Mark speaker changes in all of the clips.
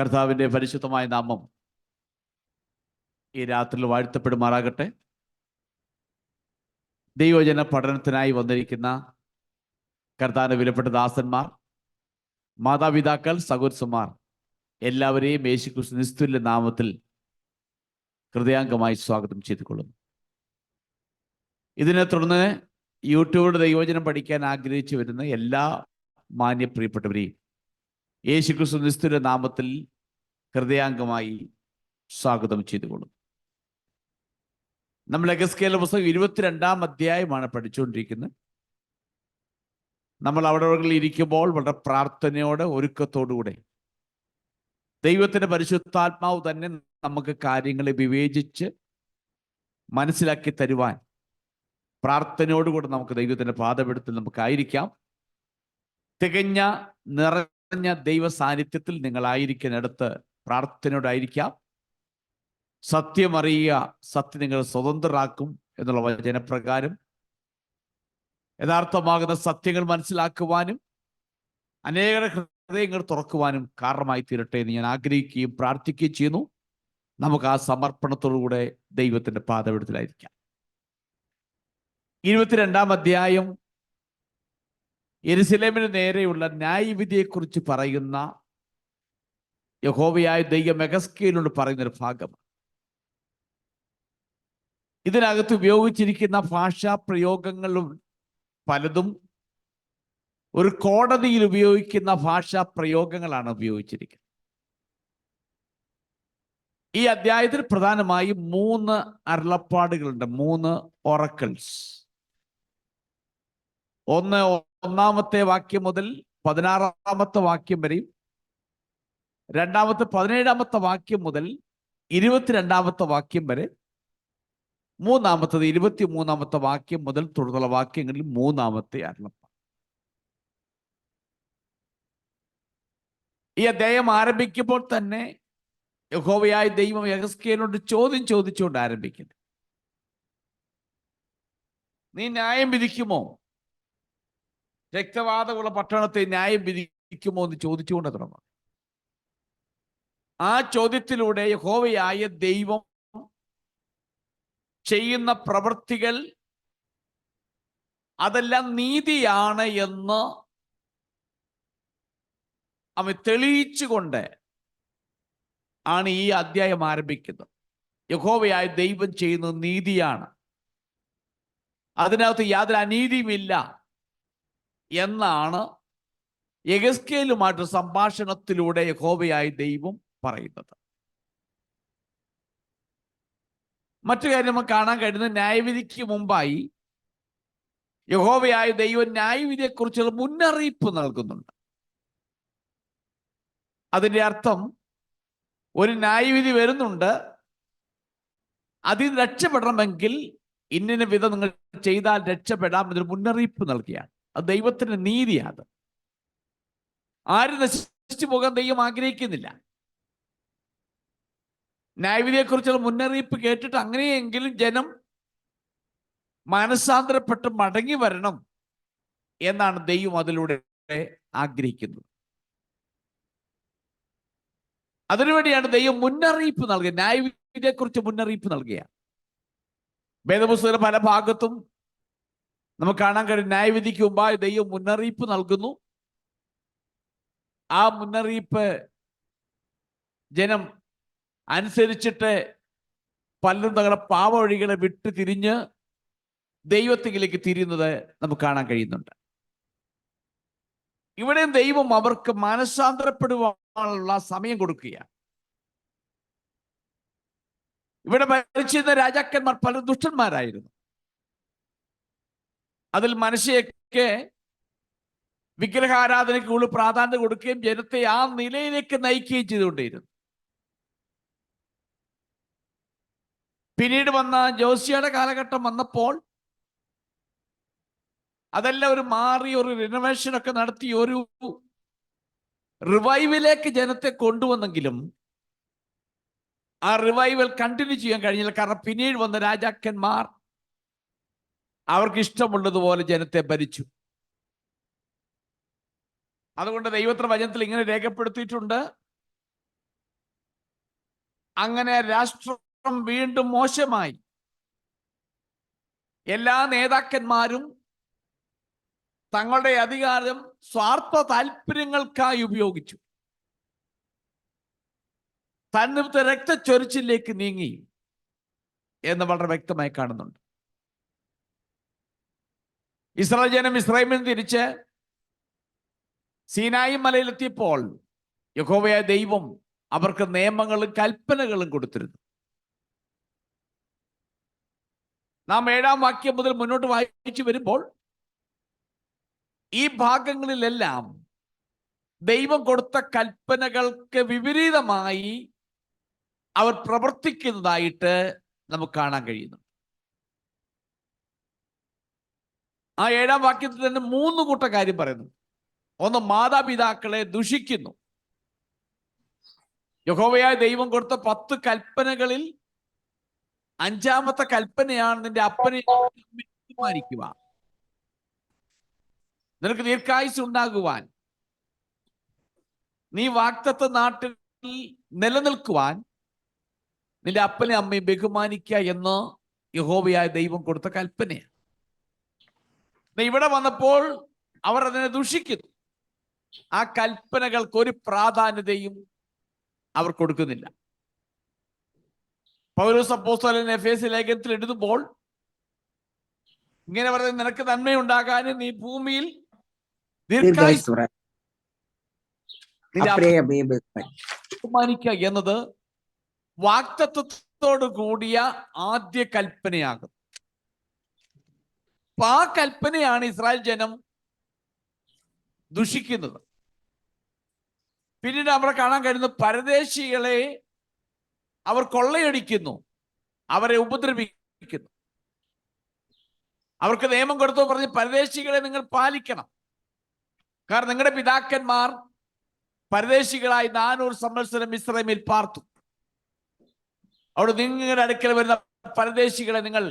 Speaker 1: കർത്താവിൻ്റെ പരിശുദ്ധമായ നാമം ഈ രാത്രിയിൽ വാഴ്ത്തപ്പെടുമാറാകട്ടെ. ദൈവജന പഠനത്തിനായി വന്നിരിക്കുന്ന കർത്താവിൻ്റെ വിലപ്പെട്ട ദാസന്മാർ, മാതാപിതാക്കൾ, സഹോദരന്മാർ എല്ലാവരെയും യേശുക്രിസ്തു നിസ്തുല്യ നാമത്തിൽ ഹൃദയാംഗമായി സ്വാഗതം ചെയ്തുകൊള്ളുന്നു. ഇതിനെ തുടർന്ന് യൂട്യൂബിലൂടെ ദൈവവചനം പഠിക്കാൻ ആഗ്രഹിച്ചു വരുന്ന എല്ലാ മാന്യ പ്രിയപ്പെട്ടവരെയും യേശുക്രിസ്തു നിസ്തുല്യ നാമത്തിൽ ഹൃദയാംഗമായി സ്വാഗതം ചെയ്തുകൊള്ളുന്നു. നമ്മൾ എഗസ്കേലിന്റെ പുസ്തകം 22-ാം അധ്യായമാണ് പഠിച്ചുകൊണ്ടിരിക്കുന്നത്. നമ്മൾ അവിടെ ഇരിക്കുമ്പോൾ വളരെ പ്രാർത്ഥനയോടെ ഒരുക്കത്തോടുകൂടെ ദൈവത്തിന്റെ പരിശുദ്ധാത്മാവ് തന്നെ നമുക്ക് കാര്യങ്ങളെ വിവേചിച്ച് മനസ്സിലാക്കി തരുവാൻ പ്രാർത്ഥനയോടുകൂടെ നമുക്ക് ദൈവത്തിന്റെ പാദപീഠത്തിൽ നമുക്കായിരിക്കാം. തികഞ്ഞ നിറഞ്ഞ ദൈവ സാന്നിധ്യത്തിൽ നിങ്ങളായിരിക്കുന്നിടത്ത് പ്രാർത്ഥനയോടായിരിക്കാം. സത്യം അറിയുക, സത്യം നിങ്ങൾ സ്വതന്ത്രരാക്കും എന്നുള്ള വചനപ്രകാരം യഥാർത്ഥമാകുന്ന സത്യങ്ങൾ മനസ്സിലാക്കുവാനും അനേക ഹൃദയങ്ങൾ തുറക്കുവാനും കാരണമായി തീരട്ടെ എന്ന് ഞാൻ ആഗ്രഹിക്കുകയും പ്രാർത്ഥിക്കുകയും ചെയ്യുന്നു. നമുക്ക് ആ സമർപ്പണത്തോടുകൂടെ ദൈവത്തിന്റെ പാദപീഠത്തിലായിരിക്കാം. 22-ാം അധ്യായം യെരുശലേമിന് നേരെയുള്ള ന്യായവിധിയെക്കുറിച്ച് പറയുന്ന യഹോവയായ ദൈവം എഗസ്കേലിനോട് പറയുന്നൊരു ഭാഗമാണ്. ഇതിനകത്ത് ഉപയോഗിച്ചിരിക്കുന്ന ഭാഷാ പ്രയോഗങ്ങളും പലതും ഒരു കോടതിയിൽ ഉപയോഗിക്കുന്ന ഭാഷാ പ്രയോഗങ്ങളാണ് ഉപയോഗിച്ചിരിക്കുന്നത്. ഈ അധ്യായത്തിൽ പ്രധാനമായും 3 അരുളപ്പാടുകളുണ്ട്, 3 ഒറക്കിൾസ്. ഒന്നാമത്തെ വാക്യം മുതൽ 16-ാമത്തെ വാക്യം വരെയും, രണ്ടാമത്തെ 17-ാമത്തെ വാക്യം മുതൽ 22-ാമത്തെ വാക്യം വരെ, മൂന്നാമത്തത് 23-ാമത്തെ വാക്യം മുതൽ തുടർന്നുള്ള വാക്യങ്ങളിൽ 3-ാമത്തെ അരുളപ്പാട്. ഈ അധ്യായം ആരംഭിക്കുമ്പോൾ തന്നെ യഹോവയായ ദൈവം യെഹെസ്കേലിനോട് ചോദ്യം ചോദിച്ചുകൊണ്ട് ആരംഭിക്കുന്നു. നീ ന്യായം വിധിക്കുമോ? രക്തവാതമുള്ള പട്ടണത്തെ ന്യായം വിധിക്കുമോ എന്ന് ചോദിച്ചുകൊണ്ട് തുടങ്ങും. ആ ചോദ്യത്തിലൂടെ യഹോവയായ ദൈവം ചെയ്യുന്ന പ്രവൃത്തികൾ അതെല്ലാം നീതിയാണ് എന്ന് അവൻ തെളിയിച്ചുകൊണ്ട് ആണ് ഈ അധ്യായം ആരംഭിക്കുന്നത്. യഹോവയായ ദൈവം ചെയ്യുന്നത് നീതിയാണ്, അതിനകത്ത് യാതൊരു അനീതിയുമില്ല എന്നാണ് യെഹെസ്കേലുമായിട്ട് സംഭാഷണത്തിലൂടെ യഹോവയായ ദൈവം പറയുന്നത്. മറ്റു കാര്യം നമുക്ക് കാണാൻ കഴിയുന്നത്, ന്യായവിധിക്ക് മുമ്പായി യഹോവയായ ദൈവം ന്യായവിധിയെക്കുറിച്ചുള്ള മുന്നറിയിപ്പ് നൽകുന്നുണ്ട്. അതിൻ്റെ അർത്ഥം, ഒരു ന്യായവിധി വരുന്നുണ്ട്, അതിൽ രക്ഷപ്പെടണമെങ്കിൽ ഇന്ന വിധം നിങ്ങൾ ചെയ്താൽ രക്ഷപ്പെടാം എന്നൊരു മുന്നറിയിപ്പ് നൽകിയാണ്. അത് ദൈവത്തിന്റെ നീതിയാണ്. ആരും നശിച്ചു പോകാൻ ദൈവം ആഗ്രഹിക്കുന്നില്ല. ന്യായവിധിയെക്കുറിച്ചുള്ള മുന്നറിയിപ്പ് കേട്ടിട്ട് അങ്ങനെയെങ്കിലും ജനം മനസ്സാന്തരപ്പെട്ട് മടങ്ങി വരണം എന്നാണ് ദൈവം അതിലൂടെ ആഗ്രഹിക്കുന്നത്. അതിനുവേണ്ടിയാണ് ദൈവം മുന്നറിയിപ്പ് നൽകുക, ന്യായവിധിയെക്കുറിച്ച് മുന്നറിയിപ്പ് നൽകുക. വേദപുസ്തകത്തിന്റെ പല ഭാഗത്തും നമുക്ക് കാണാൻ കഴിയും, ന്യായവിധിക്ക് മുമ്പായി ദൈവം മുന്നറിയിപ്പ് നൽകുന്നു. ആ മുന്നറിയിപ്പ് ജനം അനുസരിച്ചിട്ട് പലരും തങ്ങളുടെ പാപവഴികളെ വിട്ട് തിരിഞ്ഞ് ദൈവത്തിലേക്ക് തിരിയുന്നത് നമുക്ക് കാണാൻ കഴിയുന്നുണ്ട്. ഇവിടെ ദൈവം അവർക്ക് മനസ്സാന്തരപ്പെടുവാനുള്ള സമയം കൊടുക്കുകയാണ്. ഇവിടെ ഭരിച്ചിരുന്ന രാജാക്കന്മാർ പല ദുഷ്ടന്മാരായിരുന്നു. അതിൽ മനുഷ്യയൊക്കെ വിഗ്രഹാരാധനയ്ക്ക് കൂടുതൽ പ്രാധാന്യം കൊടുക്കുകയും ജനത്തെ ആ നിലയിലേക്ക് നയിക്കുകയും ചെയ്തുകൊണ്ടിരുന്നു. പിന്നീട് വന്ന ജോസിയയുടെ കാലഘട്ടം വന്നപ്പോൾ അതെല്ലാം ഒരു മാറി, ഒരു റിനോവേഷൻ ഒക്കെ നടത്തി ഒരു റിവൈവിലേക്ക് ജനത്തെ കൊണ്ടുവന്നെങ്കിലും ആ റിവൈവൽ കണ്ടിന്യൂ ചെയ്യാൻ കഴിഞ്ഞില്ല. കാരണം പിന്നീട് വന്ന രാജാക്കന്മാർ അവർക്ക് ഇഷ്ടമുള്ളതുപോലെ ജനത്തെ ഭരിച്ചു. അതുകൊണ്ട് ദൈവത്തിന്റെ വചനത്തിൽ ഇങ്ങനെ രേഖപ്പെടുത്തിയിട്ടുണ്ട്, അങ്ങനെ രാഷ്ട്രം വീണ്ടും മോശമായി. എല്ലാ നേതാക്കന്മാരും തങ്ങളുടെ അധികാരം സ്വാർത്ഥ താല്പര്യങ്ങൾക്കായി ഉപയോഗിച്ചു. തന്നിമിത്ത രക്തച്ചൊരിച്ചിലേക്ക് നീങ്ങി എന്ന് വളരെ വ്യക്തമായി കാണുന്നുണ്ട്. ഇസ്രായേൽ ജനം ഇസ്രായേലിൽ നിന്ന് തിരിച്ച് സീനായി മലയിലെത്തിയപ്പോൾ യഹോവയായ ദൈവം അവർക്ക് നിയമങ്ങളും കൽപ്പനകളും കൊടുത്തിരുന്നു. നാം 7-ാം വാക്യം മുതൽ മുന്നോട്ട് വായിച്ചു വരുമ്പോൾ ഈ ഭാഗങ്ങളിലെല്ലാം ദൈവം കൊടുത്ത കൽപ്പനകൾക്ക് വിപരീതമായി അവർ പ്രവർത്തിക്കുന്നതായിട്ട് നമുക്ക് കാണാൻ കഴിയുന്നു. ആ 7-ാം വാക്യത്തിൽ തന്നെ 3 കൂട്ട കാര്യം പറയുന്നു. ഒന്ന്, മാതാപിതാക്കളെ ദുഷിക്കുന്നു. യഹോവയായ ദൈവം കൊടുത്ത 10 കൽപ്പനകളിൽ 5-ാമത്തെ കൽപ്പനയാണ് നിന്റെ അപ്പനെ ബഹുമാനിക്കുക. നിനക്ക് ദീർഘായുസ് ഉണ്ടാകുവാൻ, നീ വാഗ്ദത്ത നാട്ടിൽ നിലനിൽക്കുവാൻ നിന്റെ അപ്പനെ അമ്മയെ ബഹുമാനിക്കുക എന്ന് യഹോവയായ ദൈവം കൊടുത്ത കൽപ്പനയാണ്. ഇവിടെ വന്നപ്പോൾ അവർ അതിനെ ദുഷിക്കുന്നു. ആ കൽപ്പനകൾക്ക് ഒരു പ്രാധാന്യതയും അവർ കൊടുക്കുന്നില്ല. പൗലോസ് അപ്പോസ്തലൻ എഫേസ്യ ലേഖനത്തിൽ എഴുതുമ്പോൾ ഇങ്ങനെ പറയുന്നത്, നിനക്ക് നന്മയുണ്ടാകാനും നീ ഭൂമിയിൽ ബഹുമാനിക്കുക എന്നത് വാഗ്ദത്തത്തോട് കൂടിയ ആദ്യ കൽപ്പനയാകും. അപ്പൊ ആ കൽപ്പനയാണ് ഇസ്രായേൽ ജനം ദുഷിക്കുന്നത്. പിന്നീട് അവിടെ കാണാൻ കഴിയുന്ന പരദേശികളെ അവർ കൊള്ളയടിക്കുന്നു, അവരെ ഉപദ്രവിക്കുന്നു. അവർക്ക് നിയമം കൊടുത്തു പറഞ്ഞ് പരദേശികളെ നിങ്ങൾ പാലിക്കണം, കാരണം നിങ്ങളുടെ പിതാക്കന്മാർ പരദേശികളായി 400 സംവത്സരം ഇസ്രായേലിൽ പാർത്തു. അവിടെ നിങ്ങളുടെ അടുക്കൽ വരുന്ന പരദേശികളെ നിങ്ങൾ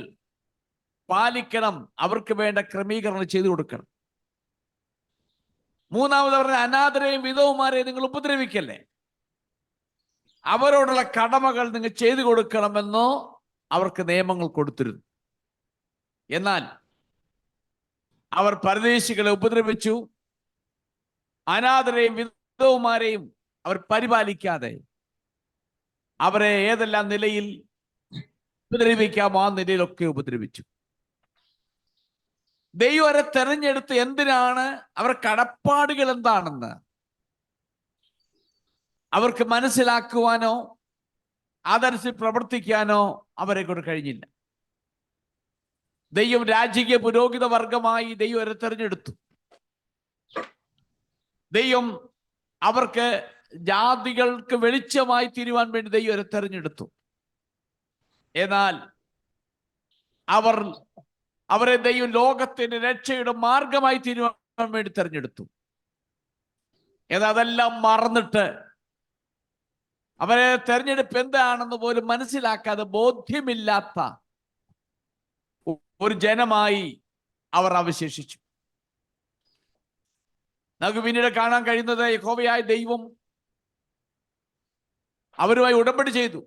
Speaker 1: പാലിക്കണം, അവർക്ക് വേണ്ട ക്രമീകരണം ചെയ്തു കൊടുക്കണം. മൂന്നാമത് പറഞ്ഞ അനാഥരെയും വിധവുമാരെയും നിങ്ങൾ ഉപദ്രവിക്കല്ലേ, അവരോടുള്ള കടമകൾ നിങ്ങൾ ചെയ്തു കൊടുക്കണമെന്നോ അവർക്ക് നിയമങ്ങൾ കൊടുത്തിരുന്നു. എന്നാൽ അവർ പരദേശികളെ ഉപദ്രവിച്ചു, അനാഥരെയും വിധവുമാരെയും അവർ പരിപാലിക്കാതെ അവരെ ഏതെല്ലാം നിലയിൽ ഉപദ്രവിക്കാമോ ആ നിലയിലൊക്കെ ഉപദ്രവിച്ചു. ദൈവം അവരെ തെരഞ്ഞെടുത്ത് എന്തിനാണ്? അവർ കടപ്പാടുകൾ എന്താണെന്ന് അവർക്ക് മനസ്സിലാക്കുവാനോ അതനുസരിച്ച് പ്രവർത്തിക്കാനോ അവരെ കൊണ്ട് കഴിഞ്ഞില്ല. ദൈവം രാജകീയ പുരോഹിത വർഗമായി ദൈവം അവരെ തെരഞ്ഞെടുത്തു. ദൈവം അവർക്ക് ജാതികൾക്ക് വെളിച്ചമായി തീരുവാൻ വേണ്ടി ദൈവം അവരെ തെരഞ്ഞെടുത്തു. എന്നാൽ അവരെ ദൈവം ലോകത്തിന്റെ രക്ഷയുടെ മാർഗമായി തീരുവാൻ വേണ്ടി തെരഞ്ഞെടുത്തു. എന്നാൽ അതെല്ലാം മറന്നിട്ട് അവരെ തെരഞ്ഞെടുപ്പ് എന്താണെന്ന് പോലും മനസ്സിലാക്കാതെ ബോധ്യമില്ലാത്ത ഒരു ജനമായി അവർ അവശേഷിച്ചു. നമുക്ക് പിന്നീട് കാണാൻ കഴിയുന്നത് യഹോവയായ ദൈവം അവരുമായി ഉടമ്പടി ചെയ്തു.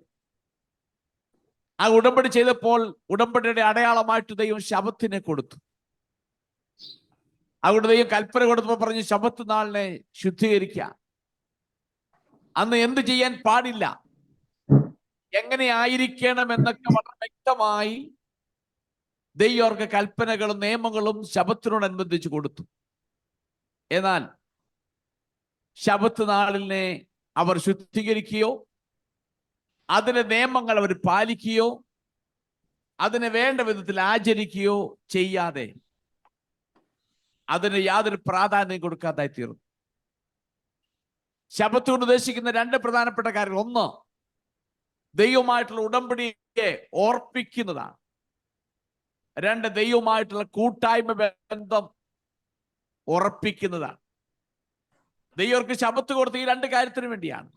Speaker 1: ആ ഉടമ്പടി ചെയ്തപ്പോൾ ഉടമ്പടിയുടെ അടയാളമായിട്ട് ദൈവം ശബത്തിനെ കൊടുത്തു. അവിടെ ദൈവം കൽപ്പന കൊടുത്തപ്പോൾ പറഞ്ഞു, ശബത്ത് നാളിനെ ശുദ്ധീകരിക്കുക. അന്ന് എന്ത് ചെയ്യാൻ പാടില്ല, എങ്ങനെ ആയിരിക്കണം എന്നൊക്കെ വളരെ വ്യക്തമായി ദൈവം അവർക്ക് കൽപ്പനകളും നിയമങ്ങളും ശബത്തിനോടനുബന്ധിച്ച് കൊടുത്തു. എന്നാൽ ശബത്ത് നാളിനെ അവർ ശുദ്ധീകരിക്കുകയോ അതിന്റെ നിയമങ്ങൾ അവർ പാലിക്കുകയോ അതിനെ വേണ്ട വിധത്തിൽ ആചരിക്കുകയോ ചെയ്യാതെ അതിന് യാതൊരു പ്രാധാന്യം കൊടുക്കാതായി തീർന്നു. ശബത്ത് കൊണ്ട് ഉദ്ദേശിക്കുന്ന 2 പ്രധാനപ്പെട്ട കാര്യങ്ങൾ. ഒന്ന്, ദൈവമായിട്ടുള്ള ഉടമ്പടിയെ ഓർപ്പിക്കുന്നതാണ്. 2, ദൈവമായിട്ടുള്ള കൂട്ടായ്മ ബന്ധം ഉറപ്പിക്കുന്നതാണ്. ദൈവർക്ക് ശബത്ത് കൊടുത്ത ഈ 2 കാര്യത്തിന് വേണ്ടിയാണ്.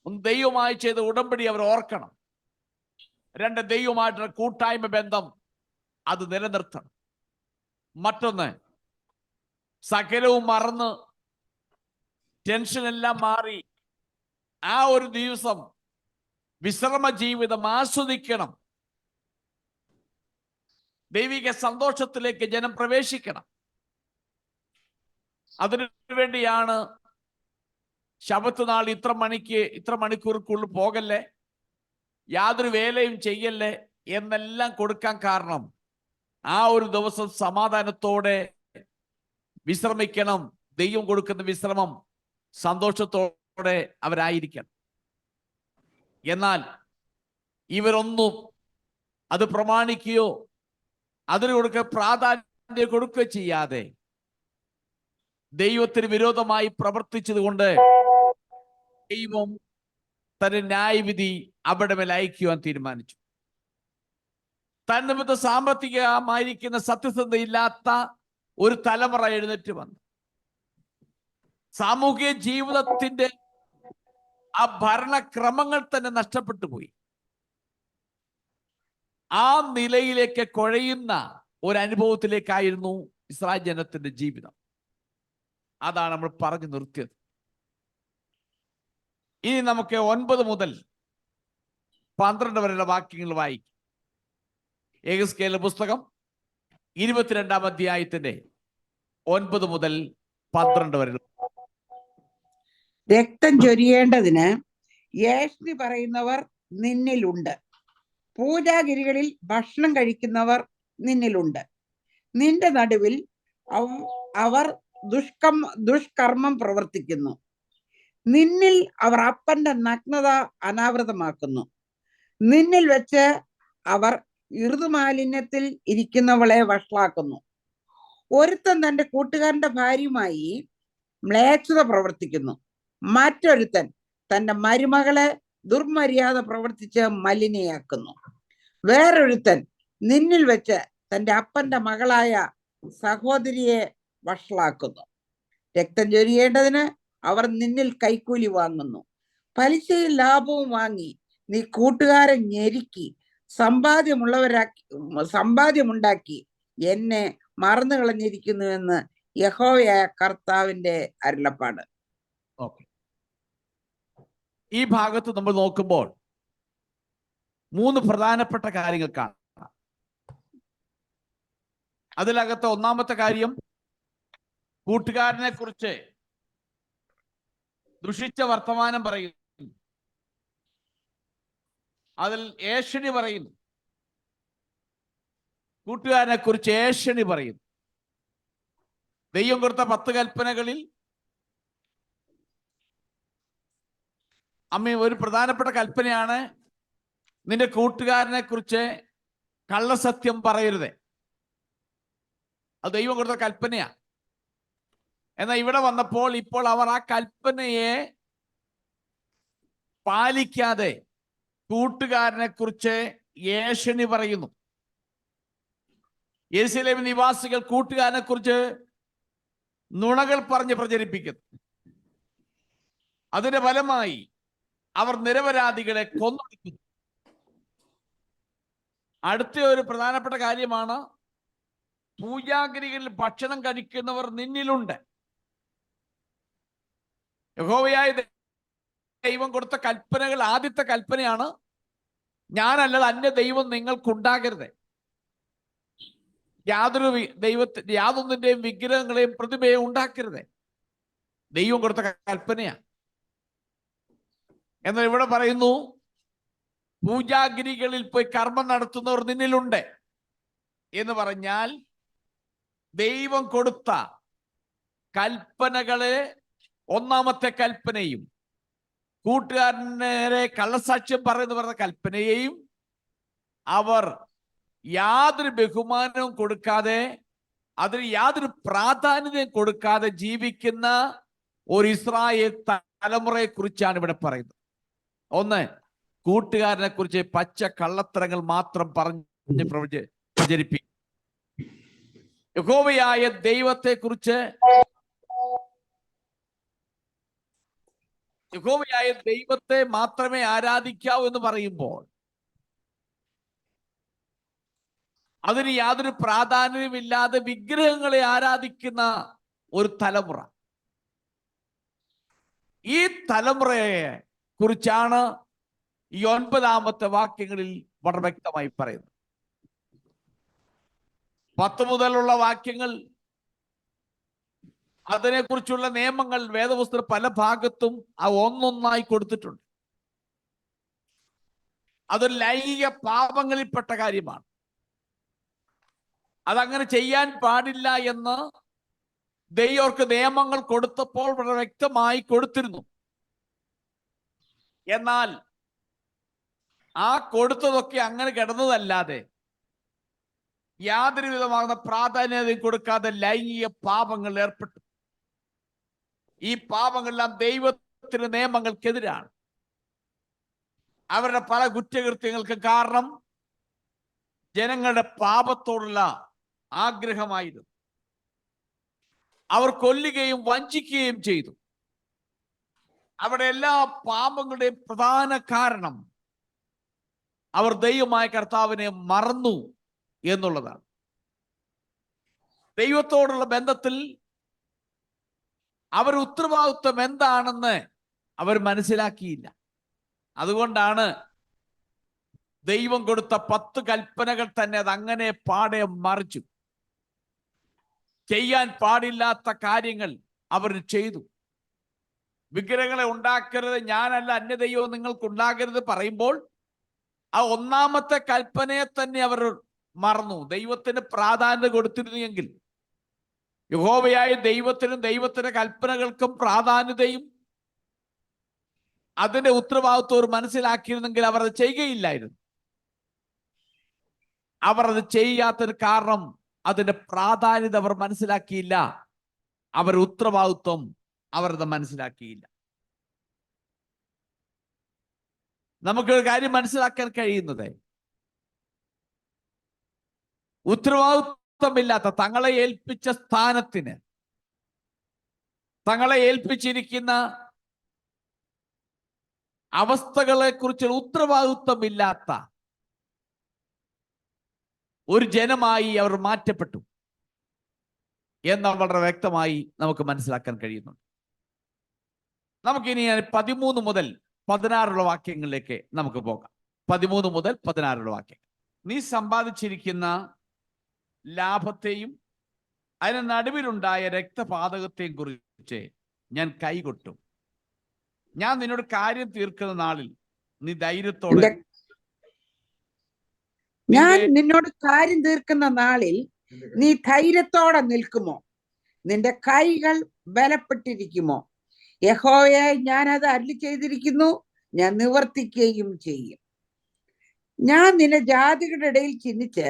Speaker 1: ഒന്ന്, ദൈവമായി ചെയ്ത ഉടമ്പടി അവർ ഓർക്കണം. 2, ദൈവമായിട്ടുള്ള കൂട്ടായ്മ ബന്ധം അത് നിലനിർത്തണം. മറ്റൊന്ന്, സകലവും മറന്ന് ടെൻഷൻ എല്ലാം മാറി ആ ഒരു ദിവസം വിശ്രമ ജീവിതം ആസ്വദിക്കണം. ദൈവിക സന്തോഷത്തിലേക്ക് ജനം പ്രവേശിക്കണം. അതിനു വേണ്ടിയാണ് ശബത്ത് നാൾ ഇത്ര മണിക്കൂർക്കുള്ളിൽ പോകല്ലേ, യാതൊരു വേലയും ചെയ്യല്ലേ എന്നെല്ലാം കൊടുക്കാൻ കാരണം ആ ഒരു ദിവസം സമാധാനത്തോടെ വിശ്രമിക്കണം. ദൈവം കൊടുക്കുന്ന വിശ്രമം സന്തോഷത്തോടെ അവരായിരിക്കണം. എന്നാൽ ഇവരൊന്നും അത് പ്രമാണിക്കുകയോ അതിന് പ്രാധാന്യം കൊടുക്കുകയോ ചെയ്യാതെ ദൈവത്തിന് വിരോധമായി പ്രവർത്തിച്ചത് കൊണ്ട് ദൈവം തന്റെ ന്യായവിധി അവിടെ മേൽ അയക്കുവാൻ തീരുമാനിച്ചു. തന്നിമിത്ത സാമ്പത്തികമായിരിക്കുന്ന സത്യസന്ധതയില്ലാത്ത ഒരു തലമുറ എഴുന്നേറ്റ് വന്നു. സാമൂഹിക ജീവിതത്തിന്റെ ആ ഭരണക്രമങ്ങൾ തന്നെ നഷ്ടപ്പെട്ടു പോയി. ആ നിലയിലേക്ക് കുഴയുന്ന ഒരു അനുഭവത്തിലേക്കായിരുന്നു ഇസ്രായേൽ ജനത്തിന്റെ ജീവിതം. അതാണ് നമ്മൾ പറഞ്ഞു നിർത്തിയത്. ഇനി നമുക്ക് 9 മുതൽ 12 വരെയുള്ള വാക്യങ്ങൾ വായിക്കും. യെഹെസ്കേലിന്റെ പുസ്തകം 22-ാം അധ്യായത്തിന്റെ 9 മുതൽ 12 വരെ.
Speaker 2: രക്തം ചൊരിയേണ്ടതിന് ഏഷ്ണി പറയുന്നവർ നിന്നിലുണ്ട്. പൂജാഗിരികളിൽ ഭക്ഷണം കഴിക്കുന്നവർ നിന്നിലുണ്ട്. നിന്റെ നടുവിൽ അവർ ദുഷ്കർമ്മം പ്രവർത്തിക്കുന്നു. നിന്നിൽ അവർ അപ്പന്റെ നഗ്നത അനാവൃതമാക്കുന്നു. നിന്നിൽ വെച്ച് അവർ ഋതുമാലിന്യത്തിൽ ഇരിക്കുന്നവളെ വഷളാക്കുന്നു. ഒരുത്തൻ തന്റെ കൂട്ടുകാരന്റെ ഭാര്യയുമായി മ്ലേച്ഛത പ്രവർത്തിക്കുന്നു. മറ്റൊരുത്തൻ തന്റെ മരുമകളെ ദുർമര്യാദ പ്രവർത്തിച്ച് മലിനയാക്കുന്നു. വേറൊരുത്തൻ നിന്നിൽ വെച്ച് തന്റെ അപ്പന്റെ മകളായ സഹോദരിയെ വഷളാക്കുന്നു. രക്തം ചൊരിയേണ്ടതിന് അവർ നിന്നിൽ കൈക്കൂലി വാങ്ങുന്നു. പലിശയും ലാഭവും വാങ്ങി നീ കൂട്ടുകാരെ ഞെരുക്കി സമ്പാദ്യമുണ്ടാക്കി എന്നെ മറന്നു കളഞ്ഞിരിക്കുന്നുവെന്ന് യഹോവയായ കർത്താവിന്റെ അരുളപ്പാട്.
Speaker 1: ഈ ഭാഗത്ത് നമ്മൾ നോക്കുമ്പോൾ 3 പ്രധാനപ്പെട്ട കാര്യങ്ങൾ കാണാം. അതിലകത്ത് ഒന്നാമത്തെ കാര്യം, കൂട്ടുകാരനെ കുറിച്ച് ദുഷിച്ച വർത്തമാനം പറയുന്നു. അതിൽ ഏഷണി പറയുന്നു. കൂട്ടുകാരനെ കുറിച്ച് ഏഷണി പറയുന്നു. ദൈവം കൊടുത്ത 10 കൽപ്പനകളിൽ ഒരു പ്രധാനപ്പെട്ട കൽപ്പനയാണ് നിന്റെ കൂട്ടുകാരനെ കുറിച്ച് കള്ളസത്യം പറയരുത്. അത് ദൈവം കൊടുത്ത കൽപ്പനയാ. എന്നാൽ ഇവിടെ വന്നപ്പോൾ ഇപ്പോൾ അവർ ആ കൽപ്പനയെ പാലിക്കാതെ കൂട്ടുകാരനെ കുറിച്ച് ഏഷണി പറയുന്നു. യെരൂശലേം നിവാസികൾ കൂട്ടുകാരനെ കുറിച്ച് നുണകൾ പറഞ്ഞ് പ്രചരിപ്പിക്കുന്നു. അതിന്റെ ഫലമായി അവർ നിരപരാധികളെ കൊന്നൊടുക്കുന്നു. അടുത്ത ഒരു പ്രധാനപ്പെട്ട കാര്യമാണ്, പൂജാഗിരികളിൽ ഭക്ഷണം കഴിക്കുന്നവർ നിന്നിലുണ്ട്. യഹോവയായ ദൈവം കൊടുത്ത കൽപ്പനകൾ ആദ്യത്തെ കൽപ്പനയാണ്, ഞാനല്ലാതെ അന്യ ദൈവം നിങ്ങൾക്കുണ്ടാകരുത്. യാതൊന്നിന്റെയും വിഗ്രഹങ്ങളെയും പ്രതിമയും ഉണ്ടാക്കരുത്. ദൈവം കൊടുത്ത കൽപ്പനയാ. എന്നാൽ ഇവിടെ പറയുന്നു, പൂജാഗിരികളിൽ പോയി കർമ്മം നടത്തുന്നവർ നിന്നിലുണ്ട് എന്ന് പറഞ്ഞാൽ ദൈവം കൊടുത്ത കൽപ്പനകളെ, ഒന്നാമത്തെ കൽപ്പനയും കൂട്ടുകാരനെ കള്ളസാക്ഷ്യം പറയുന്നു പറഞ്ഞ കൽപ്പനയെയും അവർ യാതൊരു ബഹുമാനവും കൊടുക്കാതെ, അതിന് യാതൊരു പ്രാധാന്യവും കൊടുക്കാതെ ജീവിക്കുന്ന ഒരു ഇസ്രായേൽ തലമുറയെ കുറിച്ചാണ് ഇവിടെ പറയുന്നത്. ഒന്ന്, കൂട്ടുകാരനെ കുറിച്ച് പച്ച കള്ളത്തരങ്ങൾ മാത്രം പറഞ്ഞ് പ്രചരിപ്പിക്കും. യഹോവയായ ദൈവത്തെ കുറിച്ച്, യഹോവയായ ദൈവത്തെ മാത്രമേ ആരാധിക്കാവൂ എന്ന് പറയുമ്പോൾ അതിന് യാതൊരു പ്രാധാന്യവുമില്ലാതെ വിഗ്രഹങ്ങളെ ആരാധിക്കുന്ന ഒരു തലമുറ. ഈ തലമുറയെ കുറിച്ചാണ് ഈ 9 വാക്യങ്ങളിൽ വളരെ വ്യക്തമായി പറയുന്നു. 10 മുതലുള്ള വാക്യങ്ങൾ, അതിനെക്കുറിച്ചുള്ള നിയമങ്ങൾ വേദപുസ്തക പല ഭാഗത്തും ഒന്നൊന്നായി കൊടുത്തിട്ടുണ്ട്. അതൊരു ലൈംഗിക പാപങ്ങളിൽപ്പെട്ട കാര്യമാണ്. അതങ്ങനെ ചെയ്യാൻ പാടില്ല എന്ന് ദൈവർക്ക് നിയമങ്ങൾ കൊടുത്തപ്പോൾ വളരെ വ്യക്തമായി കൊടുത്തിരുന്നു. എന്നാൽ ആ കൊടുത്തതൊക്കെ അങ്ങനെ കിടന്നതല്ലാതെ യാതൊരു വിധമാകുന്ന പ്രാധാന്യത കൊടുക്കാതെ ലൈംഗിക പാപങ്ങൾ ഏർപ്പെട്ടു. ഈ പാപങ്ങളെല്ലാം ദൈവത്തിന്റെ നിയമങ്ങൾക്കെതിരാണ്. അവരുടെ പല കുറ്റകൃത്യങ്ങൾക്ക് കാരണം ജനങ്ങളുടെ പാപത്തോടുള്ള ആഗ്രഹമായിരുന്നു. അവർ കൊല്ലുകയും വഞ്ചിക്കുകയും ചെയ്തു. അവരുടെ എല്ലാ പാപങ്ങളുടെയും പ്രധാന കാരണം അവർ ദൈവമായ കർത്താവിനെ മറന്നു എന്നുള്ളതാണ്. ദൈവത്തോടുള്ള ബന്ധത്തിൽ അവർ ഉത്തരവാദിത്വം എന്താണെന്ന് അവർ മനസ്സിലാക്കിയില്ല. അതുകൊണ്ടാണ് ദൈവം കൊടുത്ത 10 കൽപ്പനകൾ തന്നെ അതങ്ങനെ പാടെ മറിച്ചു. ചെയ്യാൻ പാടില്ലാത്ത കാര്യങ്ങൾ അവർ ചെയ്തു. വിഗ്രഹങ്ങളെ ഉണ്ടാക്കരുത്, ഞാനല്ല അന്യദൈവം നിങ്ങൾക്ക് ഉണ്ടാകരുത് പറയുമ്പോൾ ആ 1-ാമത്തെ കൽപ്പനയെ തന്നെ അവർ മറന്നു. ദൈവത്തിന് പ്രാധാന്യം കൊടുത്തിരുന്നെങ്കിൽ, യഹോവയായ ദൈവത്തിനും ദൈവത്തിന്റെ കൽപ്പനകൾക്കും പ്രാധാന്യതയും അതിന്റെ ഉത്തരവാദിത്വം മനസ്സിലാക്കിയിരുന്നെങ്കിൽ അവർ അത് ചെയ്യുകയില്ലായിരുന്നു. അവർ അത് ചെയ്യാത്തൊരു കാരണം അതിന്റെ പ്രാധാന്യത അവർ മനസ്സിലാക്കിയില്ല. അവർ ഉത്തരവാദിത്വം അവരത് മനസ്സിലാക്കിയില്ല. നമുക്കൊരു കാര്യം മനസ്സിലാക്കാൻ കഴിയുന്നത്, ഉത്തരവാദിത്വമില്ലാത്ത തങ്ങളെ ഏൽപ്പിച്ച സ്ഥാനത്തിന്, തങ്ങളെ ഏൽപ്പിച്ചിരിക്കുന്ന അവസ്ഥകളെ കുറിച്ചുള്ള ഉത്തരവാദിത്വമില്ലാത്ത ഒരു ജനമായി അവർ മാറ്റപ്പെട്ടു എന്ന് വളരെ വ്യക്തമായി നമുക്ക് മനസ്സിലാക്കാൻ കഴിയുന്നുണ്ട്. നമുക്കിനി 13 മുതൽ 16 വാക്യങ്ങളിലേക്ക് നമുക്ക് പോകാം. 13 മുതൽ 16 വാക്യങ്ങൾ. നീ സമ്പാദിച്ചിരിക്കുന്ന ലാഭത്തെയും അതിന് നടുവിലുണ്ടായ രക്തപാതകത്തെയും കുറിച്ച് ഞാൻ കൈകൊട്ടും. ഞാൻ നിന്നോട് കാര്യം തീർക്കുന്ന നാളിൽ നീ ധൈര്യത്തോടെ
Speaker 2: ഞാൻ നിന്നോട് കാര്യം തീർക്കുന്ന നാളിൽ നീ ധൈര്യത്തോടെ നിൽക്കുമോ? നിന്റെ കൈകൾ ബലപ്പെട്ടിരിക്കുമോ? യഹോവയെ ഞാൻ അത് അരുളി ചെയ്തിരിക്കുന്നു, ഞാൻ നിവർത്തിക്കുകയും ചെയ്യും. ഞാൻ നിന്നെ ജാതികളുടെ ഇടയിൽ ചിഹ്നിച്ച്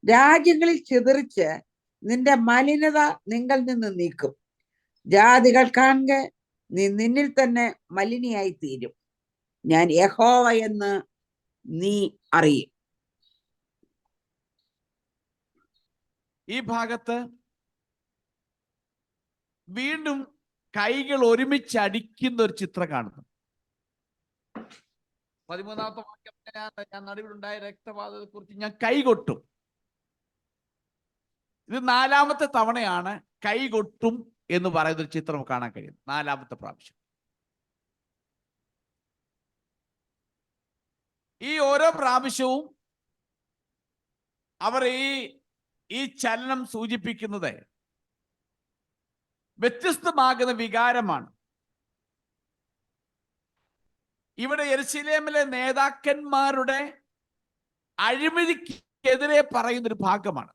Speaker 2: രാജ്യങ്ങളിൽ ചിതറിച്ച് നിന്റെ മലിനത നിങ്ങൾ നിന്ന് നീക്കും. ജാതികൾ കാണുക, നീ നിന്നിൽ തന്നെ മലിനിയായി തീരും. ഞാൻ യഹോവ എന്ന് നീ അറിയും.
Speaker 1: ഈ ഭാഗത്ത് വീണ്ടും കൈകൾ ഒരുമിച്ച് അടിക്കുന്ന ഒരു ചിത്രം കാണുന്നു. 13-ാമത്തെ വാക്യം, ഞാൻ നടുവിലുണ്ടായ രക്തപാതത്തെ കുറിച്ച് ഞാൻ കൈകൊട്ടും. ഇത് 4-ാമത്തെ തവണയാണ് കൈകൊട്ടും എന്ന് പറയുന്ന ഒരു ചിത്രം കാണാൻ കഴിയുന്നത്. 4-ാമത്തെ പ്രാവശ്യം. ഈ ഓരോ പ്രാവശ്യവും അവർ ഈ ചലനം സൂചിപ്പിക്കുന്നത് വ്യത്യസ്തമാകുന്ന വികാരമാണ്. ഇവിടെ യെരുശലേമിലെ നേതാക്കന്മാരുടെ അഴിമതിക്കെതിരെ പറയുന്നൊരു ഭാഗമാണ്.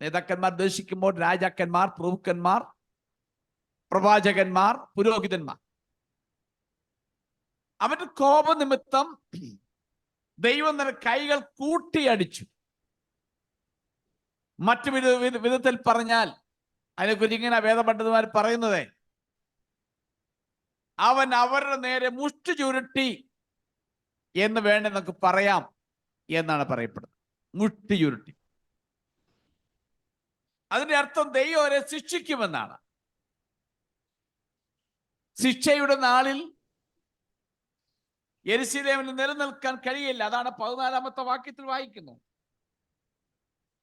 Speaker 1: നേതാക്കന്മാർ ദർശിക്കുമ്പോൾ രാജാക്കന്മാർ, പ്രഭുക്കന്മാർ, പ്രവാചകന്മാർ, പുരോഹിതന്മാർ, അവരുടെ കോപനിമിത്തം ദൈവം തന്നെ കൈകൾ കൂട്ടിയടിച്ചു. മറ്റു വിധത്തിൽ പറഞ്ഞാൽ, അതിനെക്കുറിച്ച് ഇങ്ങനെ വേദപണ്ഡിതന്മാർ പറയുന്നത്, അവൻ അവരുടെ നേരെ മുഷ്ടി ചുരുട്ടി എന്ന് വേണ്ട നമുക്ക് പറയാം എന്നാണ് പറയപ്പെടുന്നത്. മുഷ്ടി ചുരുട്ടി, അതിന്റെ അർത്ഥം ദൈവം അവരെ ശിക്ഷിക്കുമെന്നാണ്. ശിക്ഷയുടെ നാളിൽ യെരുശലേമിൽ നിലനിൽക്കാൻ കഴിയില്ല. അതാണ് 14-ാമത്തെ വാക്യത്തിൽ വായിക്കുന്നു.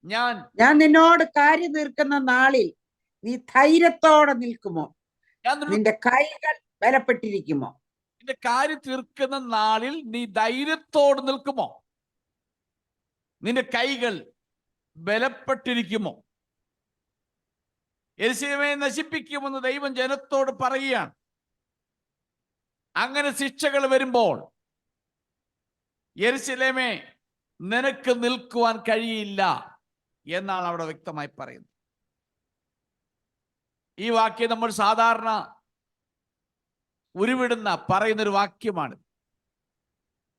Speaker 1: ഞാൻ
Speaker 2: നിന്നോട് കാര്യം തീർക്കുന്ന നാളിൽ നീ ധൈര്യത്തോടെ നിൽക്കുമോ? നിന്റെ കൈകൾ ബലപ്പെട്ടിരിക്കുമോ?
Speaker 1: നിന്റെ കാര്യം തീർക്കുന്ന നാളിൽ നീ ധൈര്യത്തോട് നിൽക്കുമോ? നിന്റെ കൈകൾ ബലപ്പെട്ടിരിക്കുമോ? യെരൂശലേമിനെ നശിപ്പിക്കുമെന്ന് ദൈവം ജനത്തോട് പറയുകയാണ്. അങ്ങനെ ശിക്ഷകൾ വരുമ്പോൾ യെരൂശലേമേ, നിനക്ക് നിൽക്കുവാൻ കഴിയില്ല എന്നാണ് അവിടെ വ്യക്തമായി പറയുന്നത്. ഈ വാക്യം നമ്മൾ സാധാരണ ഉരുവിടുന്ന പറയുന്നൊരു വാക്യമാണ്.